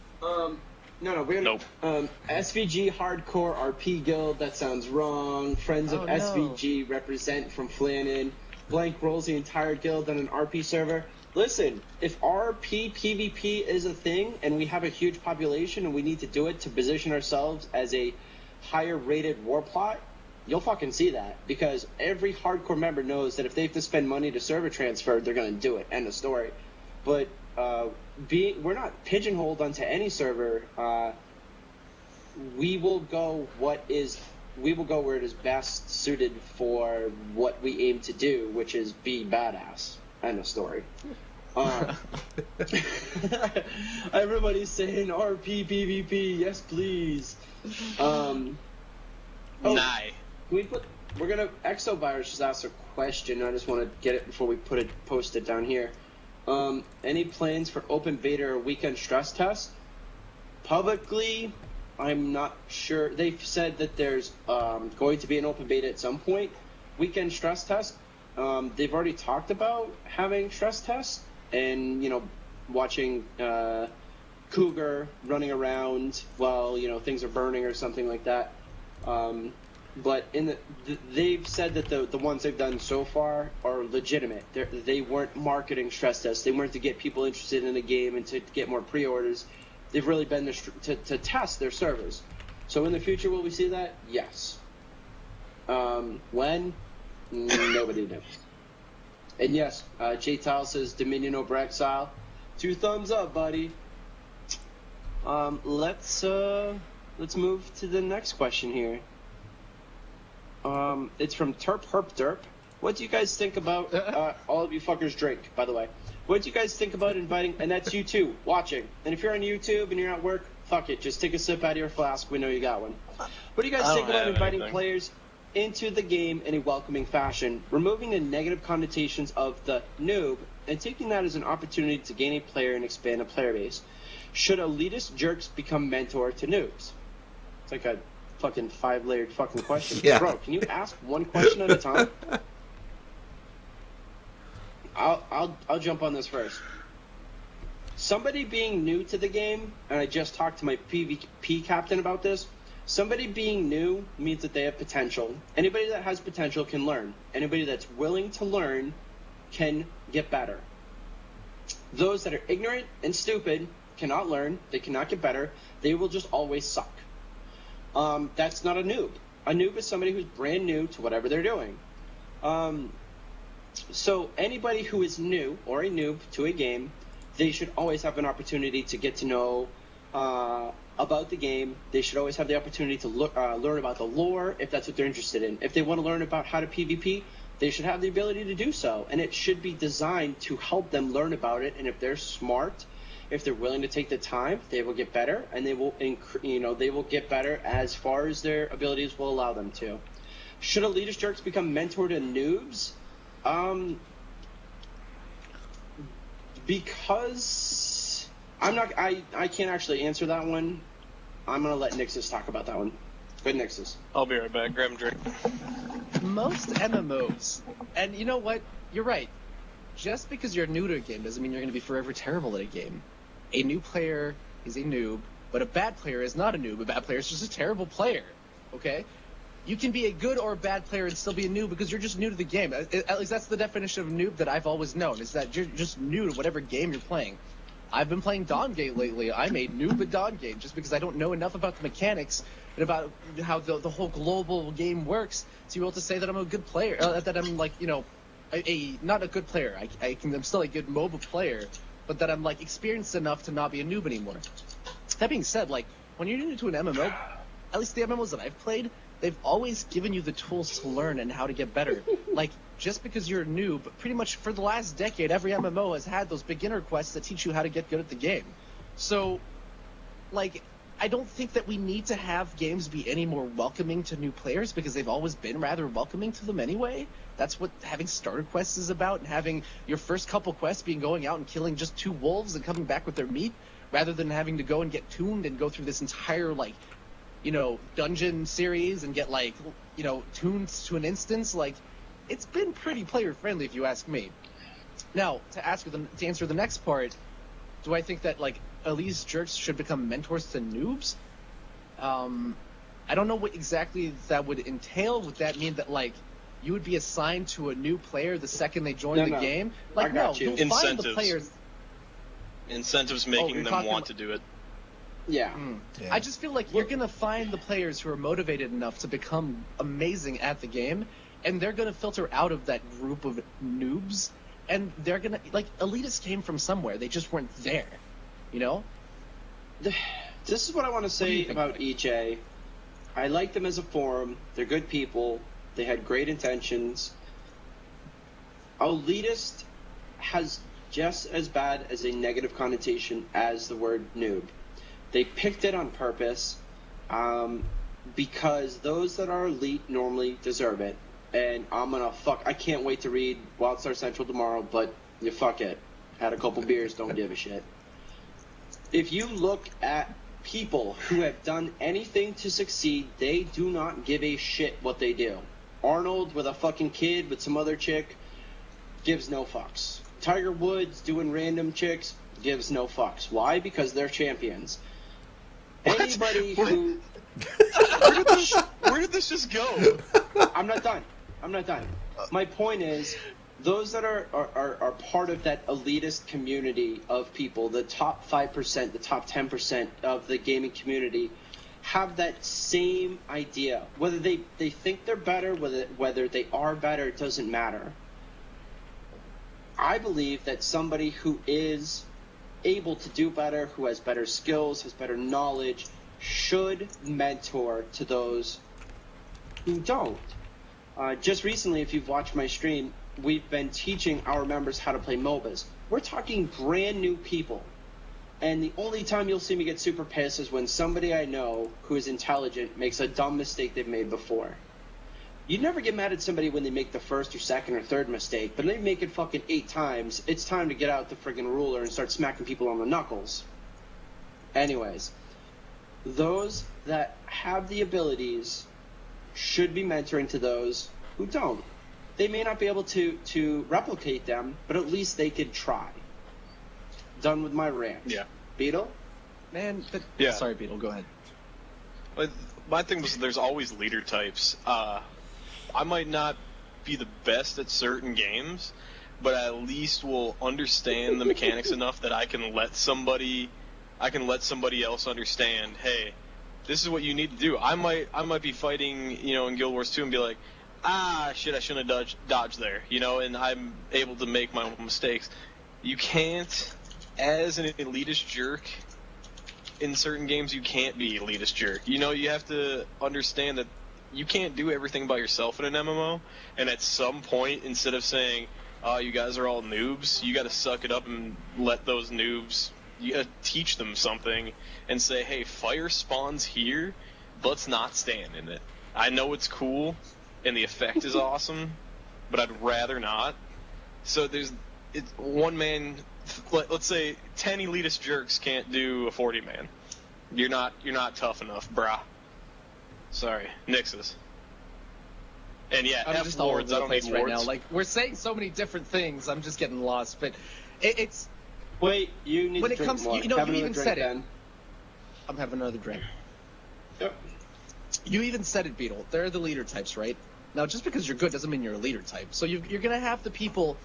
We're Nope. SVG Hardcore RP Guild, that sounds wrong. Friends of Oh, no. SVG represent from Flannan. Blank rolls the entire guild on an RP server. Listen, if RP PvP is a thing and we have a huge population and we need to do it to position ourselves as a higher rated war plot, you'll fucking see that, because every hardcore member knows that if they have to spend money to server transfer, they're going to do it. End of story. But we're not pigeonholed onto any server. We will go where it is best suited for what we aim to do, which is be badass. End of story. Everybody's saying RP PvP, yes please. Exovirus just asked a question. I just want to get it before we post it down here. Any plans for open beta or weekend stress test? Publicly, I'm not sure. They've said that there's going to be an open beta at some point. Weekend stress test. They've already talked about having stress tests and watching Cougar running around while things are burning or something like that. But they've said that the ones they've done so far are legitimate. They weren't marketing stress tests. They weren't to get people interested in the game and to get more pre-orders. They've really been to test their servers. So in the future, will we see that? Yes. When? Nobody knows. And yes, J Tile says Dominion over Exile. 2 thumbs up, buddy. Let's move to the next question here. It's from Terp Herp Derp. What do you guys think about, all of you fuckers drink, by the way. What do you guys think about inviting, and that's you too, watching. And if you're on YouTube and you're at work, fuck it, just take a sip out of your flask, we know you got one. What do you guys think about inviting players into the game in a welcoming fashion, removing the negative connotations of the noob, and taking that as an opportunity to gain a player and expand a player base? Should elitist jerks become mentor to noobs? It's like a fucking 5-layered fucking question. Yeah. Bro, can you ask one question at a time? I'll jump on this first. Somebody being new to the game, and I just talked to my PvP captain about this, somebody being new means that they have potential. Anybody that has potential can learn. Anybody that's willing to learn can get better. Those that are ignorant and stupid cannot learn, they cannot get better, they will just always suck. That's not a noob. A noob is somebody who's brand new to whatever they're doing. So anybody who is new or a noob to a game, they should always have an opportunity to get to know about the game. They should always have the opportunity to learn about the lore if that's what they're interested in. If they want to learn about how to PvP, they should have the ability to do so. And it should be designed to help them learn about it. And if they're smart, if they're willing to take the time, they will get better, and they will they will get better as far as their abilities will allow them to. Should elitist jerks become mentor to noobs? Because I can't actually answer that one. I'm gonna let Nixus talk about that one. Good, Nixus. I'll be right back. Grab a drink. Most MMOs, and you know what? You're right. Just because you're new to a game doesn't mean you're going to be forever terrible at a game. A new player is a noob, but a bad player is not a noob. A bad player is just a terrible player. Okay? You can be a good or a bad player and still be a noob because you're just new to the game. At least that's the definition of noob that I've always known, is that you're just new to whatever game you're playing. I've been playing Dawngate lately. I'm a noob at Dawngate just because I don't know enough about the mechanics and about how the whole global game works to be able to say that I'm a good player, that I'm like, not a good player. I'm still a good MOBA player, but that I'm like experienced enough to not be a noob anymore. That being said, like when you're new to an MMO, at least the MMOs that I've played, they've always given you the tools to learn and how to get better. Like just because you're a noob, pretty much for the last decade, every MMO has had those beginner quests that teach you how to get good at the game. So, like, I don't think that we need to have games be any more welcoming to new players because they've always been rather welcoming to them anyway. That's what having starter quests is about, and having your first couple quests being going out and killing just 2 wolves and coming back with their meat, rather than having to go and get tuned and go through this entire, dungeon series and get, tuned to an instance. Like, it's been pretty player-friendly, if you ask me. Now, to answer the next part, do I think that, elitist jerks should become mentors to noobs? I don't know what exactly that would entail. Would that mean that, you would be assigned to a new player the second they join the game? I got you. You'll find the Incentives. players. Incentives making them want to do it. Yeah. Yeah. I just feel like you're going to find the players who are motivated enough to become amazing at the game, and they're going to filter out of that group of noobs, and they're going to, elitists came from somewhere. They just weren't there, This is what I want to say about EJ. I like them as a forum. They're good people. They had great intentions. Elitist has just as bad as a negative connotation as the word noob. They picked it on purpose because those that are elite normally deserve it. And I can't wait to read Wildstar Central tomorrow, but fuck it. Had a couple beers, don't give a shit. If you look at people who have done anything to succeed, they do not give a shit what they do. Arnold with a fucking kid with some other chick gives no fucks. Tiger Woods doing random chicks gives no fucks. Why? Because they're champions. Anybody who... Where did this just go? I'm not done. My point is, those that are part of that elitist community of people, the top 5%, the top 10% of the gaming community, have that same idea. Whether they think they're better, whether they are better, it doesn't matter. I believe that somebody who is able to do better, who has better skills, has better knowledge, should mentor to those who don't. Just recently, if you've watched my stream, we've been teaching our members how to play MOBAs. We're talking brand new people. And the only time you'll see me get super pissed is when somebody I know who is intelligent makes a dumb mistake they've made before. You'd never get mad at somebody when they make the first or second or third mistake, but they make it fucking 8 times. It's time to get out the friggin' ruler and start smacking people on the knuckles. Anyways, those that have the abilities should be mentoring to those who don't. They may not be able to replicate them, but at least they could try. Done with my rant. Yeah. Beetle? Man, Yeah. Sorry, Beetle, go ahead. But my thing was there's always leader types. I might not be the best at certain games, but I at least will understand the mechanics enough that I can let somebody else understand, hey, this is what you need to do. I might be fighting, in Guild Wars 2 and be like, shit, I shouldn't have dodged there, and I'm able to make my own mistakes. You can't, as an elitist jerk, in certain games you can't be elitist jerk. You have to understand that you can't do everything by yourself in an MMO, and at some point, instead of saying, you guys are all noobs, you gotta suck it up and let those noobs, you gotta teach them something and say, hey, fire spawns here, let's not stand in it. I know it's cool, and the effect is awesome, but I'd rather not. So it's one man, let's say 10 elitist jerks can't do a 40-man. You're not tough enough, brah. Sorry, Nixus. And yeah, I'm F just all over wards, the I don't place need right wards. now. Like, we're saying so many different things, I'm just getting lost. But it's Wait, you need when to it drink comes, more. you Have you another even drink, said it. Ben. I'm having another drink. Yep. You even said it, Beetle. They're the leader types, right? Now, just because you're good doesn't mean you're a leader type. So you're going to have the people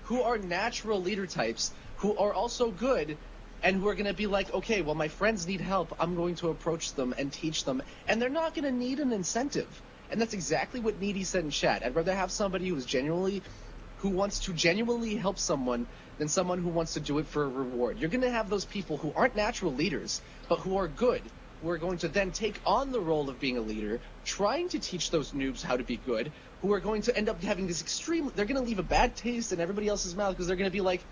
who are natural leader types who are also good and who are going to be like, okay, well, my friends need help. I'm going to approach them and teach them. And they're not going to need an incentive. And that's exactly what Needy said in chat. I'd rather have somebody who wants to genuinely help someone than someone who wants to do it for a reward. You're going to have those people who aren't natural leaders, but who are good, who are going to then take on the role of being a leader, trying to teach those noobs how to be good, who are going to end up having this they're going to leave a bad taste in everybody else's mouth because they're going to be like,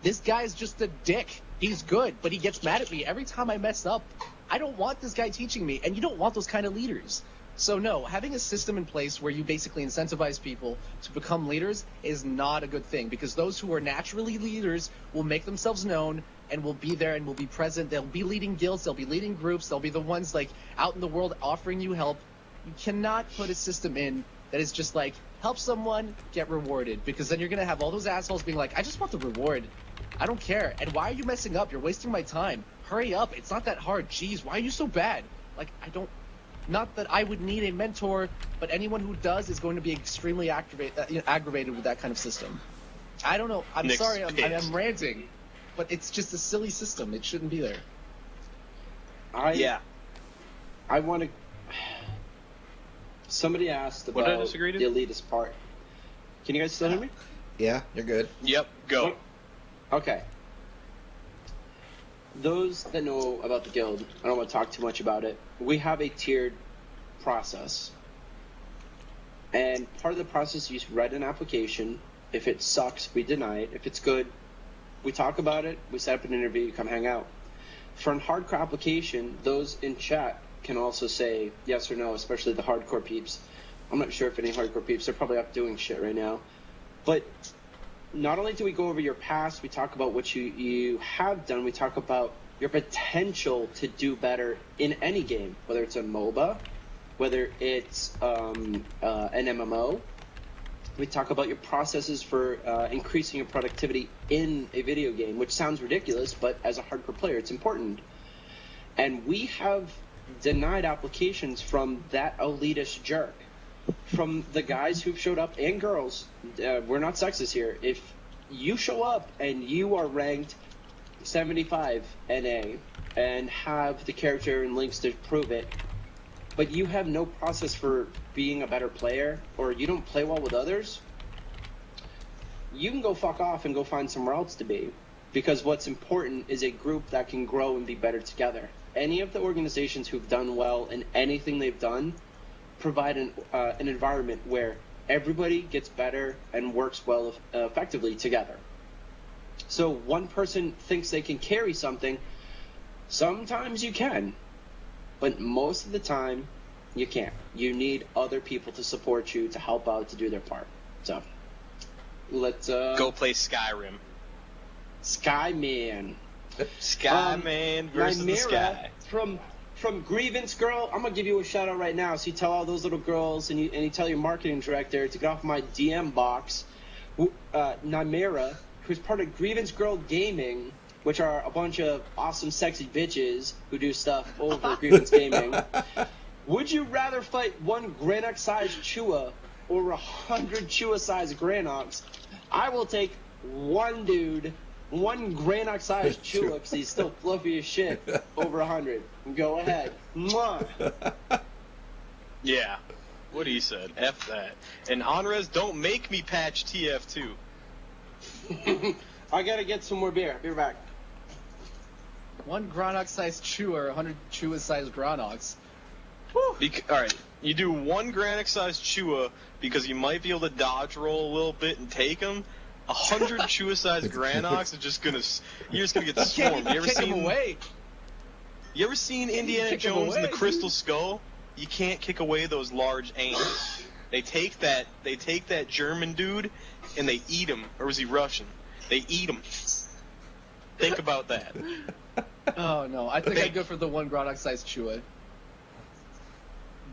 this guy's just a dick. He's good, but he gets mad at me every time I mess up. I don't want this guy teaching me, and you don't want those kind of leaders. So no, having a system in place where you basically incentivize people to become leaders is not a good thing, because those who are naturally leaders will make themselves known and will be there and will be present. They'll be leading guilds, they'll be leading groups, they'll be the ones like out in the world offering you help. You cannot put a system in that is just like, help someone, get rewarded, because then you're going to have all those assholes being like, I just want the reward. I don't care. And why are you messing up? You're wasting my time. Hurry up. It's not that hard. Jeez, why are you so bad? Like, not that I would need a mentor, but anyone who does is going to be extremely aggravated with that kind of system. I don't know. I'm Nick's sorry. pissed. I'm ranting, but it's just a silly system. It shouldn't be there. Yeah. I want to. Somebody asked What did I about disagree to? the elitist part. Can you guys still hear me? Yeah, you're good. Yep, go. Okay. Those that know about the guild, I don't want to talk too much about it. We have a tiered process. And part of the process, you write an application. If it sucks, we deny it. If it's good, we talk about it. We set up an interview. You come hang out. For a hardcore application, those in chat can also say yes or no, especially the hardcore peeps. I'm not sure if any hardcore peeps are probably up doing shit right now. But not only do we go over your past, we talk about what you have done, we talk about your potential to do better in any game, whether it's a MOBA, whether it's an MMO. We talk about your processes for increasing your productivity in a video game, which sounds ridiculous, but as a hardcore player, it's important. And we have denied applications from that elitist jerk. From the guys who've showed up, and girls, we're not sexist here. If you show up and you are ranked 75 NA and have the character and links to prove it, but you have no process for being a better player, or you don't play well with others, you can go fuck off and go find somewhere else to be. Because what's important is a group that can grow and be better together. Any of the organizations who've done well in anything they've done provide an environment where everybody gets better and works well effectively together. So one person thinks they can carry something. Sometimes you can, but most of the time you can't. You need other people to support you, to help out, to do their part. So let's Go play Skyrim. Skyman. Skyman versus the Nymera Sky. From Grievance Girl, I'm gonna give you a shout out right now. So you tell all those little girls, and you tell your marketing director to get off my DM box. Nymera, who's part of Grievance Girl Gaming, which are a bunch of awesome, sexy bitches who do stuff over Grievance Gaming. Would you rather fight one Granox-sized Chua or 100 Chua-sized Granox? I will take one dude, one Granox-sized Chua, because he's still fluffy as shit, over 100. Go ahead. Mwah. Yeah. What he said. F that. And Onres, don't make me patch TF2. I gotta get some more beer. Be right back. One Granox-sized Chew or 100 Chewa-sized Granox. Alright, you do one Granic-sized Chua because you might be able to dodge roll a little bit and take him. 100 Chua-sized Granox are just gonna... You're just gonna get swarmed. You ever seen Indiana Jones and the Crystal Skull? You can't kick away those large ants. They take that German dude and they eat him. Or was he Russian? They eat him. Think about that. Oh no, I think I'd go for the one Granox-sized Chewa.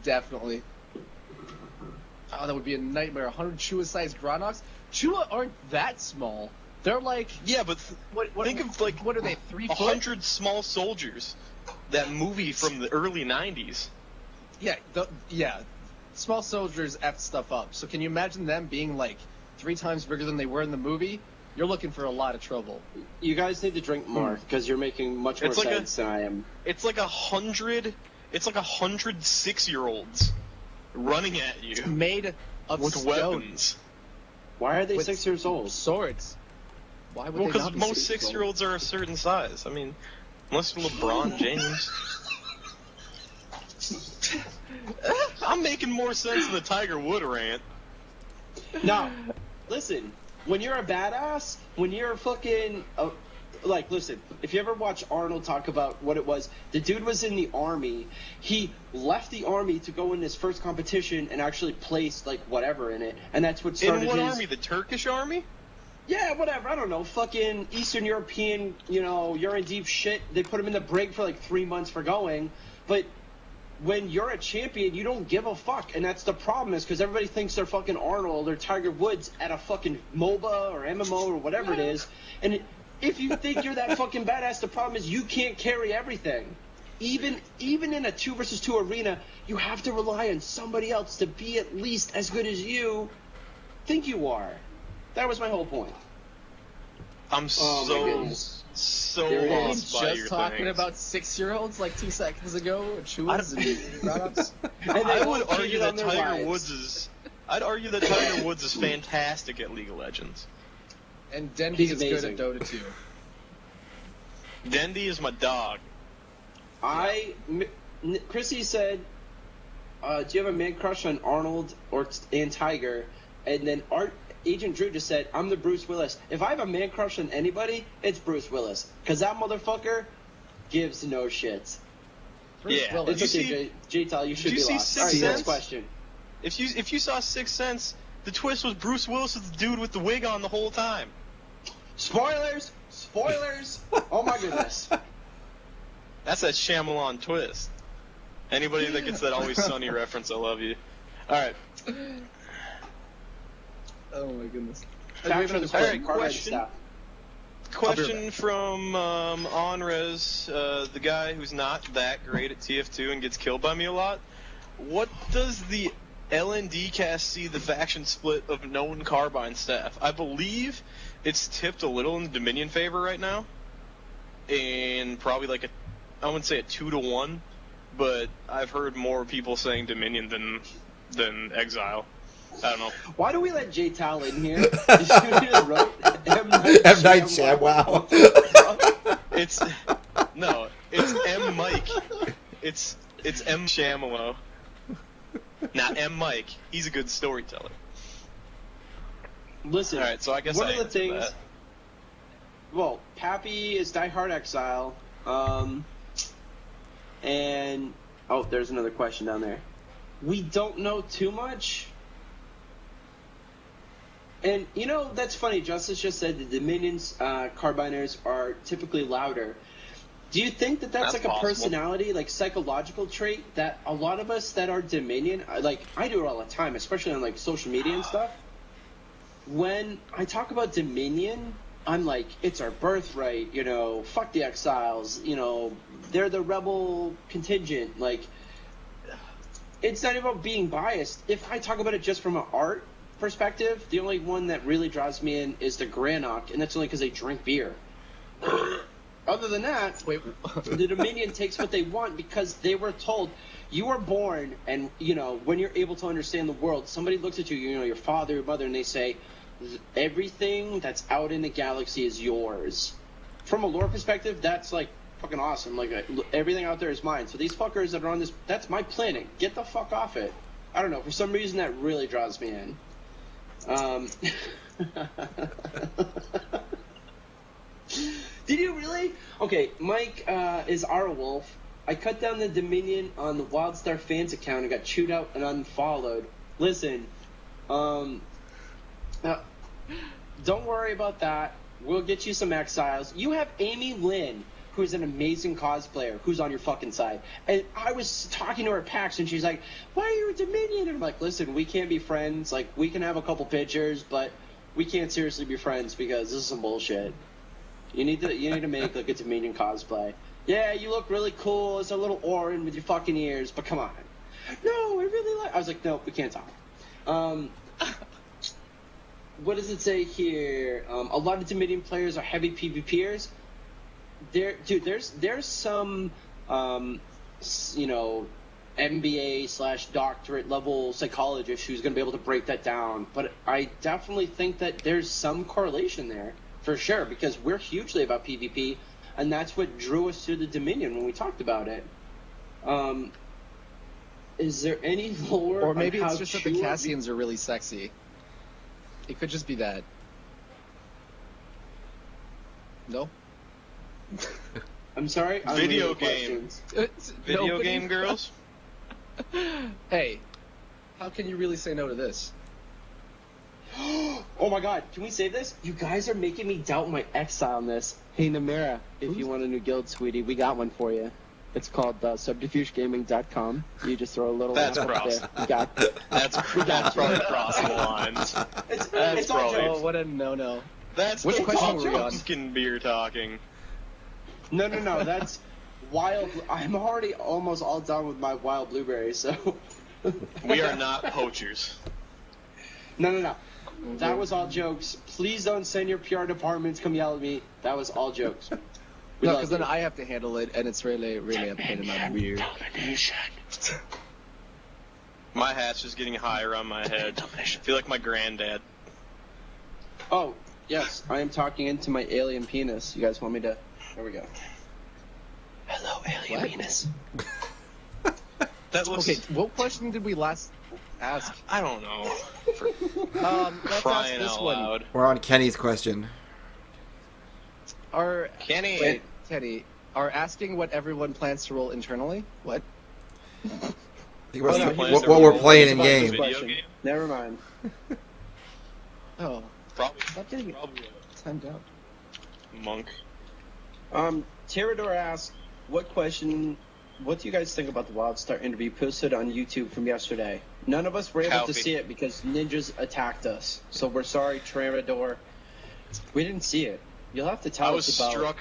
Definitely. Oh, that would be a nightmare. 100 Chewa-sized Granox? Chewa aren't that small. They're like... Yeah, but think of like... What are they, 3 foot? 100 Small Soldiers. That movie from the early 90s. Yeah, Small Soldiers effed stuff up. So can you imagine them being like 3 times bigger than they were in the movie? You're looking for a lot of trouble. You guys need to drink more, because you're making much more sense than I am. It's like 100 6-year-olds running at you Made of with stone. weapons. Why are they With 6 years old? Swords. Why would they Because not be most 6 years old? 6-year-olds are a certain size. I mean, unless you're LeBron James. I'm making more sense than the Tiger Wood rant. Now, listen. When you're a badass, when you're a fucking... listen, if you ever watch Arnold talk about what it was, the dude was in the army. He left the army to go in his first competition and actually placed, whatever in it. And that's what started In what his... army? The Turkish army? Yeah, whatever. I don't know. Fucking Eastern European, you're in deep shit. They put him in the brig for 3 months for going. But when you're a champion, you don't give a fuck. And that's the problem, is because everybody thinks they're fucking Arnold or Tiger Woods at a fucking MOBA or MMO or whatever it is. And if you think you're that fucking badass, the problem is you can't carry everything. Even in a 2 versus 2 arena, you have to rely on somebody else to be at least as good as you think you are. That was my whole point. I'm Oh, my goodness. so There it Were we lost by your just talking things. about 6-year-olds 2 seconds ago? Chewas and Granox? And they I all would argue cheated on that their Tiger wives. Woods is... I'd argue that Tiger Woods is fantastic at League of Legends. And Dendy He's is amazing. good at Dota 2. Dendy is my dog. Chrissy said, do you have a man crush on Arnold and Tiger? And then Agent Drew just said, I'm the Bruce Willis. If I have a man crush on anybody, it's Bruce Willis. Because that motherfucker gives no shits. Bruce Yeah. Willis. It's Did okay, you J-Tal, you should did you be see lost. Sixth All right, next Sense? question. If you saw Sixth Sense, the twist was Bruce Willis was the dude with the wig on the whole time. Spoilers! Oh my goodness. That's that Shyamalan twist. Anybody that gets that Always Sunny reference, I love you. Alright. Oh my goodness. Faction Another is Alright, called question. Stop. Question from Onres, the guy who's not that great at TF2 and gets killed by me a lot. What does the LND cast see the faction split of known Carbine staff? I believe it's tipped a little in the Dominion favor right now. And probably I wouldn't say a 2-1, but I've heard more people saying Dominion than Exile. I don't know. Why do we let J-Tal in here? You just wrote M. Night Shyamalan. It's M Mike. It's M Shamalo. Now, M. Mike, he's a good storyteller. Listen, All right, so I guess one I of the answered things. that. Well, Pappy is Die Hard Exile. And oh, there's another question down there. We don't know too much. And you know, that's funny. Justice just said the Dominion's carbiners are typically louder. Do you think that that's like possible. a personality, like psychological trait that a lot of us that are Dominion, like I do it all the time, especially on like social media and stuff. When I talk about Dominion, I'm like, it's our birthright, you know, fuck the exiles, you know, they're the rebel contingent. Like, it's not about being biased. If I talk about it just from an art perspective, the only one that really draws me in is the Granok, and that's only because they drink beer. Other than that, Wait. the Dominion takes what they want because they were told, you are born, and, you know, when you're able to understand the world, somebody looks at you, you know, your father, your mother, and they say, everything that's out in the galaxy is yours. From a lore perspective, that's, like, fucking awesome. Like, everything out there is mine. So these fuckers that are on this, that's my planet. Get the fuck off it. I don't know. For some reason, that really draws me in. Did you really? Okay, Mike is our wolf. I cut down the Dominion on the Wildstar fans account and got chewed out and unfollowed. Listen, now, don't worry about that. We'll get you some exiles. You have Amy Lynn, who's an amazing cosplayer, who's on your fucking side. And I was talking to her at PAX, and she's like, why are you a Dominion? And I'm like, listen, we can't be friends. Like, we can have a couple pictures, but we can't seriously be friends because this is some bullshit. You need to make, like, a Dominion cosplay. Yeah, you look really cool. It's a little Orin with your fucking ears, but come on. No, I really like... I was like, no, we can't talk. What does it say here? A lot of Dominion players are heavy PvPers. There's some, you know, MBA/doctorate level psychologist who's going to be able to break that down. But I definitely think that there's some correlation there, for sure, because we're hugely about PvP, and that's what drew us to the Dominion when we talked about it. Is there any lore? Or maybe on it's how just that the true- Cassians are really sexy. It could just be that. No? I'm sorry. Video unrelated game. questions. Video game girls? Hey, how can you really say no to this? Oh my god, can we save this? You guys are making me doubt my exileness. Hey Namira, if you want a new guild, sweetie, we got one for you. It's called subterfugegaming.com. You just throw a little That's laugh up gross. there. You got That's probably crossing the lines. it's all probably- jokes. Oh, what a no-no. That's Which the question were we on? pumpkin beer talking. No, that's wild. I'm already almost all done with my wild blueberries, so... We are not poachers. No. That was all jokes. Please don't send your PR departments come yell at me. That was all jokes. We No, love because then you. I have to handle it, and it's really a pain in my rear. My hat's just getting higher on my head. I feel like my granddad. Oh, yes, I am talking into my alien penis. You guys want me to... There we go. Hello, alien What? penis. That looks... Okay, what question did we last ask? I don't know. For Let's ask crying this out one. loud. We're on Kenny's question. Kenny. Wait, Kenny, are asking what everyone plans to roll internally? What? I think we're- no, he what, was- what we're he playing was in about this game. Video question. game? Never mind. Oh, Probably, stop getting it probably timed out. a monk. Terador asked, what do you guys think about the Wildstar interview posted on YouTube from yesterday? None of us were able to Coffee. see it because ninjas attacked us. So we're sorry, Terador. We didn't see it. You'll have to tell I us about...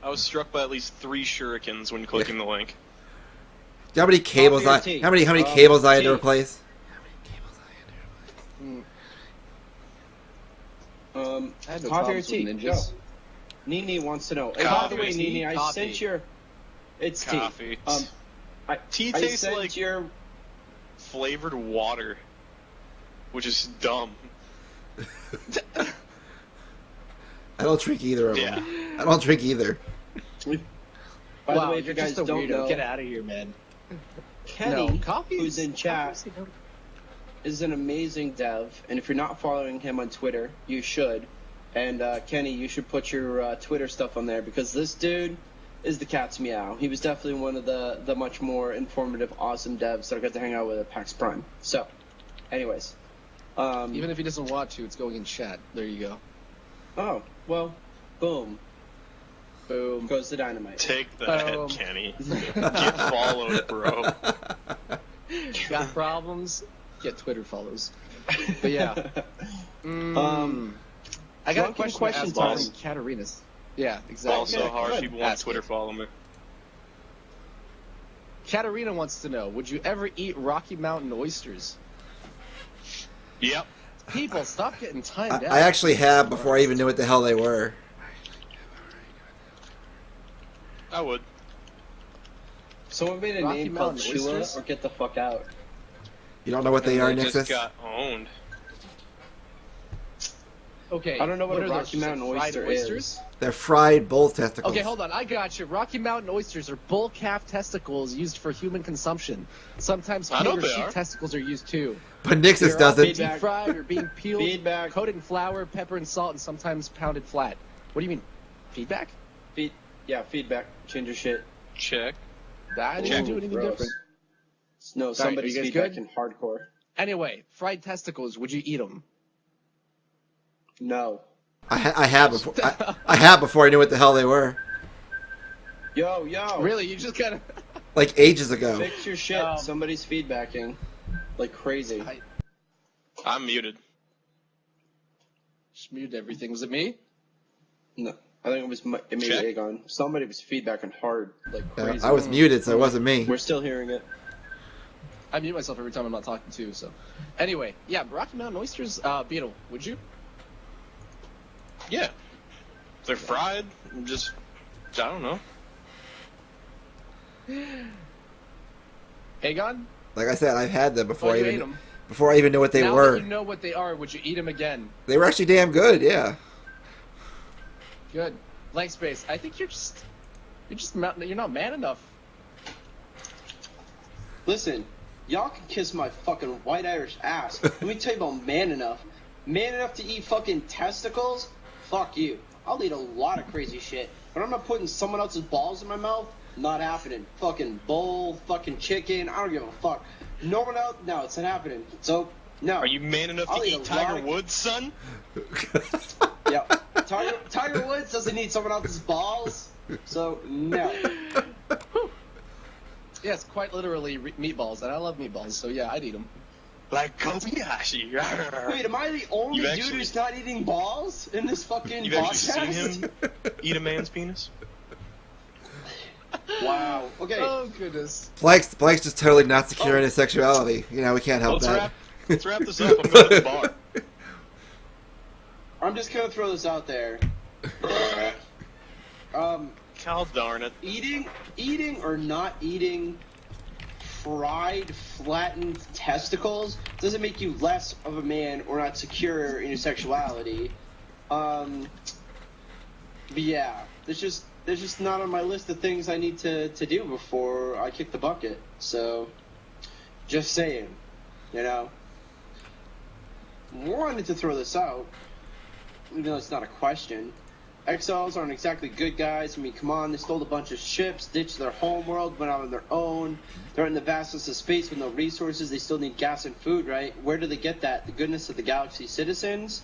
I was struck by at least 3 shurikens when clicking the link. Do you know how many cables Coffee or I? tea? How many cables I had to tea. replace? I had no Coffee or problems with tea? ninjas. Go. Nini wants to know. Hey, by Coffee. the way, Nini, I Coffee. sent your... It's Coffee. tea. Tea I tastes sent like your... flavored water, which is dumb. I don't drink either of Yeah. them. I don't drink either. By Wow, the way, if you're you guys just a don't weirdo. know... Get out of here, man. Kenny, coffee who's in chat, coffee, no. is an amazing dev, and if you're not following him on Twitter, you should. And Kenny, you should put your Twitter stuff on there, because this dude is the cat's meow. He was definitely one of the much more informative, awesome devs that I got to hang out with at PAX Prime. So, anyways. Even if he doesn't want to, it's going in chat. There you go. Oh, well, boom. Boom. Goes the dynamite. Take that, Kenny. Get followed, bro. Got problems? Get Twitter follows. But yeah. I got a question time. from Katarina's. Yeah, exactly. Also, harsh good. people want Ask Twitter it. follow me. Katarina wants to know, would you ever eat Rocky Mountain oysters? Yep. People, stop getting timed out. I actually have before I even knew what the hell they were. I would. Someone made a Rocky name called Mountain Chula, oysters? or get the fuck out. You don't know what they And are, they Nixus? just got owned. Okay. I don't know what a are Rocky those, Mountain fried oyster oysters? They're fried bull testicles. Okay, hold on. I got you. Rocky Mountain oysters are bull calf testicles used for human consumption. Sometimes I know pig or they sheep are. testicles are used too. But Nixus They're all doesn't. big- Deep fried or being peeled, Feedback. coated in flour, pepper, and salt, and sometimes pounded flat. What do you mean? Feedback? Feedback. Change your shit. Check. I Ooh, didn't do anything gross. different. No, somebody's are you guys feedback good? in hardcore. Anyway, fried testicles. Would you eat them? No. I have before. I have before I knew what the hell they were. Yo. Really? You just kind of... Like ages ago. Fix your shit. Somebody's feedbacking like crazy. I'm muted. Just muted everything. Was it me? No, I think it was maybe Check. Aegon. Somebody was feedbacking hard, like crazy. I was muted, so it wasn't me. We're still hearing it. I mute myself every time I'm not talking to, so... Anyway, yeah, Rocky Mountain oysters, Beetle, would you? Yeah. If they're fried, just, I don't know. Aegon? Like I said, I've had them before Oh, I you ate even 'em. before I even knew what they now were. that you know what they are, would you eat them again? They were actually damn good. Yeah. Good. Blank space. I think you're not man enough. Listen, y'all can kiss my fucking white Irish ass. Let me tell you about man enough. Man enough to eat fucking testicles? Fuck you. I'll eat a lot of crazy shit, but I'm not putting someone else's balls in my mouth. Not happening. Fucking bull, fucking chicken. I don't give a fuck. No one else. No, it's not happening. So no. Are you man enough I'll to eat eat a lot Tiger of- Woods, son? Yeah. Tiger Woods doesn't need someone else's balls. So no. Yes, quite literally meatballs, and I love meatballs, so yeah, I'd eat them. Like Kobayashi. Wait, am I the only You've dude actually- who's not eating balls in this fucking You've actually podcast? seen him eat a man's penis? Wow. Okay. Oh, goodness. Blake's just totally not secure in his sexuality. You know, we can't help that. Let's wrap this up. I'm going to the bar. I'm just gonna throw this out there. God darn it. Eating or not eating fried, flattened testicles doesn't make you less of a man or not secure in your sexuality. But yeah, there's just not on my list of things I need to do before I kick the bucket. So, just saying, you know. Wanted to throw this out, even though it's not a question. Exiles aren't exactly good guys. I mean, come on, they stole a bunch of ships, ditched their homeworld, went out on their own. They're in the vastness of space with no resources. They still need gas and food, right? Where do they get that? The goodness of the galaxy citizens?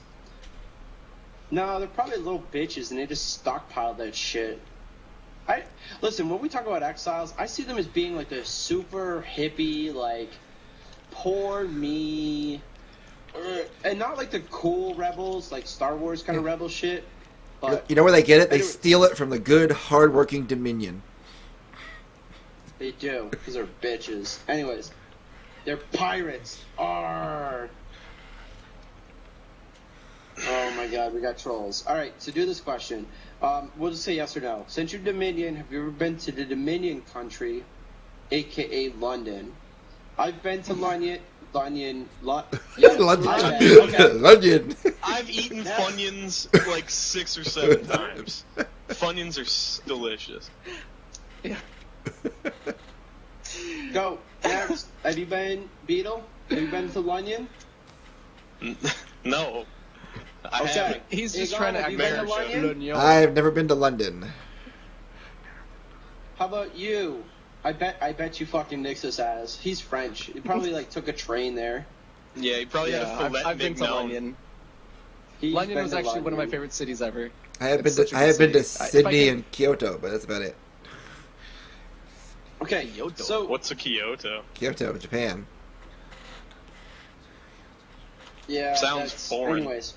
No, they're probably little bitches, and they just stockpiled that shit. Listen, when we talk about exiles, I see them as being like the super hippie, like, poor me, and not like the cool rebels, like Star Wars kind of rebel shit. But You know where they get it? They Anyway. steal it from the good, hard-working Dominion. they do, because they're bitches. Anyways, they're pirates. Arr. Oh my god, we got trolls. Alright, so do this question. We'll just say yes or no. Since you're Dominion, have you ever been to the Dominion country, aka London? I've been to London. London. Okay. London. I've eaten Yeah. Funyuns like 6 or 7 times. Funyuns are delicious. Yeah. Go. Next. Have you been, Beetle? Have you been to London? No. I Okay. haven't. He's just Egon, trying to have act you been to American. London? I've never been to London. How about you? I bet you fucking Nixus has. He's French. He probably like took a train there. Yeah, you probably had Yeah, to let I've been Nick to know. London. He's London been was to actually one of my London. favorite cities ever. I have It's been such a to I good have been to city. If I Sydney could- and Kyoto, but that's about it. Okay. Kyoto. So What's a Kyoto? Kyoto, Japan. yeah. Sounds that's- boring. Anyways,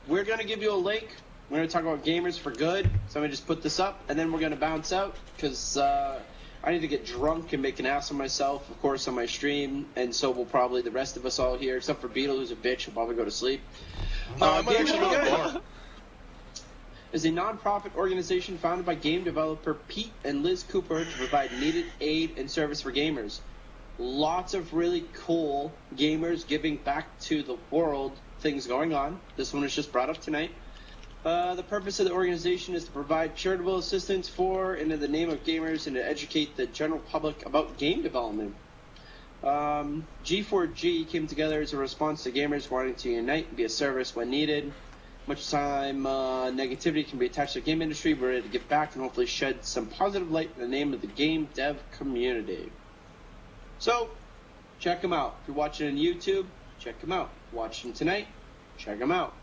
we're gonna give you a link. We're gonna talk about gamers for good. So I'm gonna just put this up, and then we're gonna bounce out because I need to get drunk and make an ass of myself, of course, on my stream, and so will probably the rest of us all here, except for Beetle, who's a bitch, will probably go to sleep. No, I might Gamers actually for go to the Good bar. is a non-profit organization founded by game developer Pete and Liz Cooper to provide needed aid and service for gamers. Lots of really cool gamers giving back to the world things going on. This one was just brought up tonight. The purpose of the organization is to provide charitable assistance for and in the name of gamers and to educate the general public about game development. G4G came together as a response to gamers wanting to unite and be a service when needed. Much time negativity can be attached to the game industry. We're ready to give back and hopefully shed some positive light in the name of the game dev community. So, check them out. If you're watching on YouTube, check them out. Watch them tonight, check them out.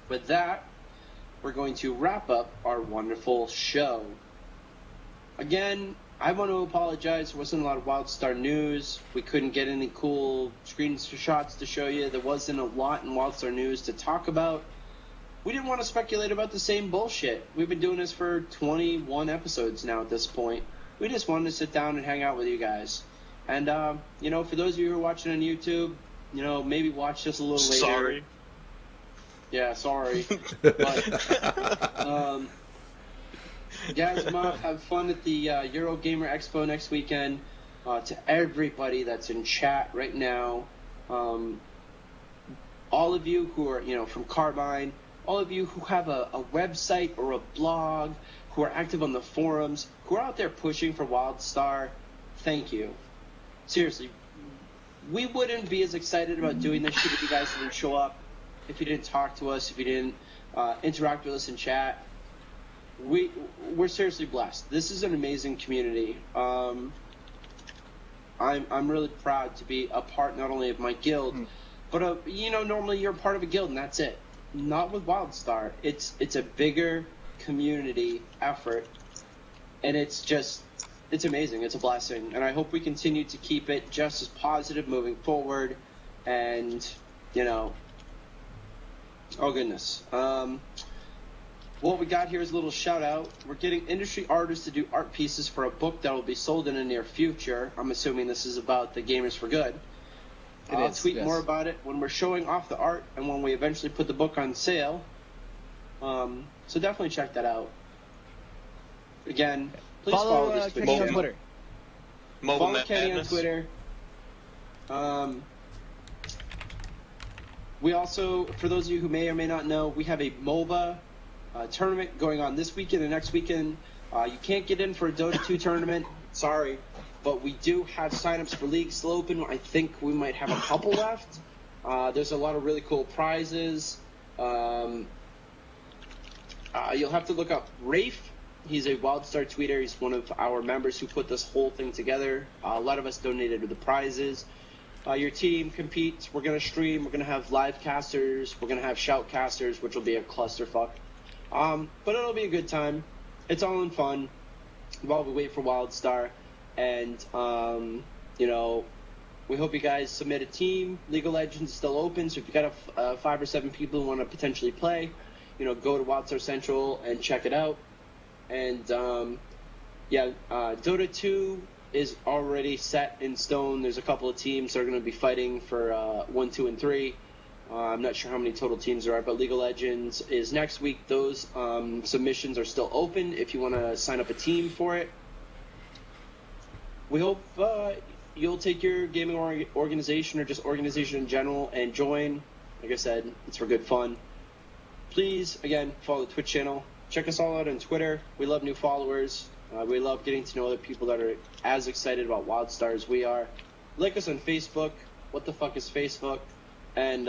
With that, we're going to wrap up our wonderful show. Again, I want to apologize. There wasn't a lot of Wildstar news. We couldn't get any cool screenshots to show you. There wasn't a lot in Wildstar news to talk about. We didn't want to speculate about the same bullshit. We've been doing this for 21 episodes now at this point. We just wanted to sit down and hang out with you guys. And, for those of you who are watching on YouTube, maybe watch this a little later. Sorry. Yeah, sorry. But, guys, have fun at the Eurogamer Expo next weekend. To everybody that's in chat right now, all of you who are, from Carbine, all of you who have a website or a blog, who are active on the forums, who are out there pushing for Wildstar, thank you. Seriously, we wouldn't be as excited about doing this shit if you guys didn't show up, if you didn't talk to us, if you didn't interact with us in chat. We're seriously blessed. This is an amazing community. I'm really proud to be a part not only of my guild, but normally you're a part of a guild and that's it. Not with Wildstar. It's a bigger community effort, and it's amazing. It's a blessing, and I hope we continue to keep it just as positive moving forward. And oh goodness. What we got here is a little shout out. We're getting industry artists to do art pieces for a book that will be sold in the near future. I'm assuming this is about the Gamers for Good. I'll tweet more about it when we're showing off the art and when we eventually put the book on sale. So definitely check that out. Again, please follow this Kenny Twitch on channel. Twitter. Mobile Follow Net Kenny on Madness. Twitter. We also, for those of you who may or may not know, we have a MOBA tournament going on this weekend and next weekend. You can't get in for a Dota 2 tournament. Sorry. But we do have signups for leagues still open. I think we might have a couple left. There's a lot of really cool prizes. You'll have to look up Rafe. He's a Wildstar tweeter. He's one of our members who put this whole thing together. A lot of us donated to the prizes. Your team competes. We're going to stream. We're going to have live casters. We're going to have shoutcasters, which will be a clusterfuck. But it'll be a good time. It's all in fun while we wait for Wildstar. And, we hope you guys submit a team. League of Legends is still open, so if you got 5 or 7 people who want to potentially play, go to Wildstar Central and check it out. And, Dota 2 is already set in stone. There's a couple of teams that are going to be fighting for 1, 2, and 3. I'm not sure how many total teams there are, but League of Legends is next week. Those submissions are still open if you want to sign up a team for it. We hope you'll take your gaming organization or just organization in general and join. Like I said, it's for good fun. Please, again, follow the Twitch channel. Check us all out on Twitter. We love new followers. We love getting to know other people that are as excited about Wildstar as we are. Like us on Facebook. What the fuck is Facebook? And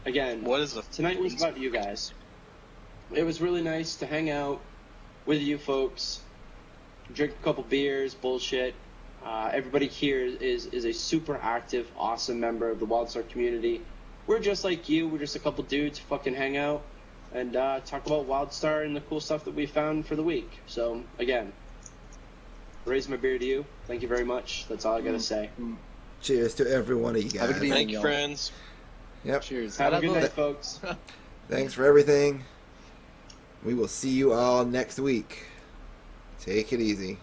again, What is tonight was about you guys. It was really nice to hang out with you folks, drink a couple beers, bullshit. Everybody here is a super active, awesome member of the Wildstar community. We're just like you. We're just a couple dudes who fucking hang out and talk about Wildstar and the cool stuff that we found for the week. So, again, raise my beer to you. Thank you very much. That's all I gotta say. Cheers to every one of you Have a guys. good Thank you, y'all. friends. Yep. Cheers. Have a good night, folks. Thanks for everything. We will see you all next week. Take it easy.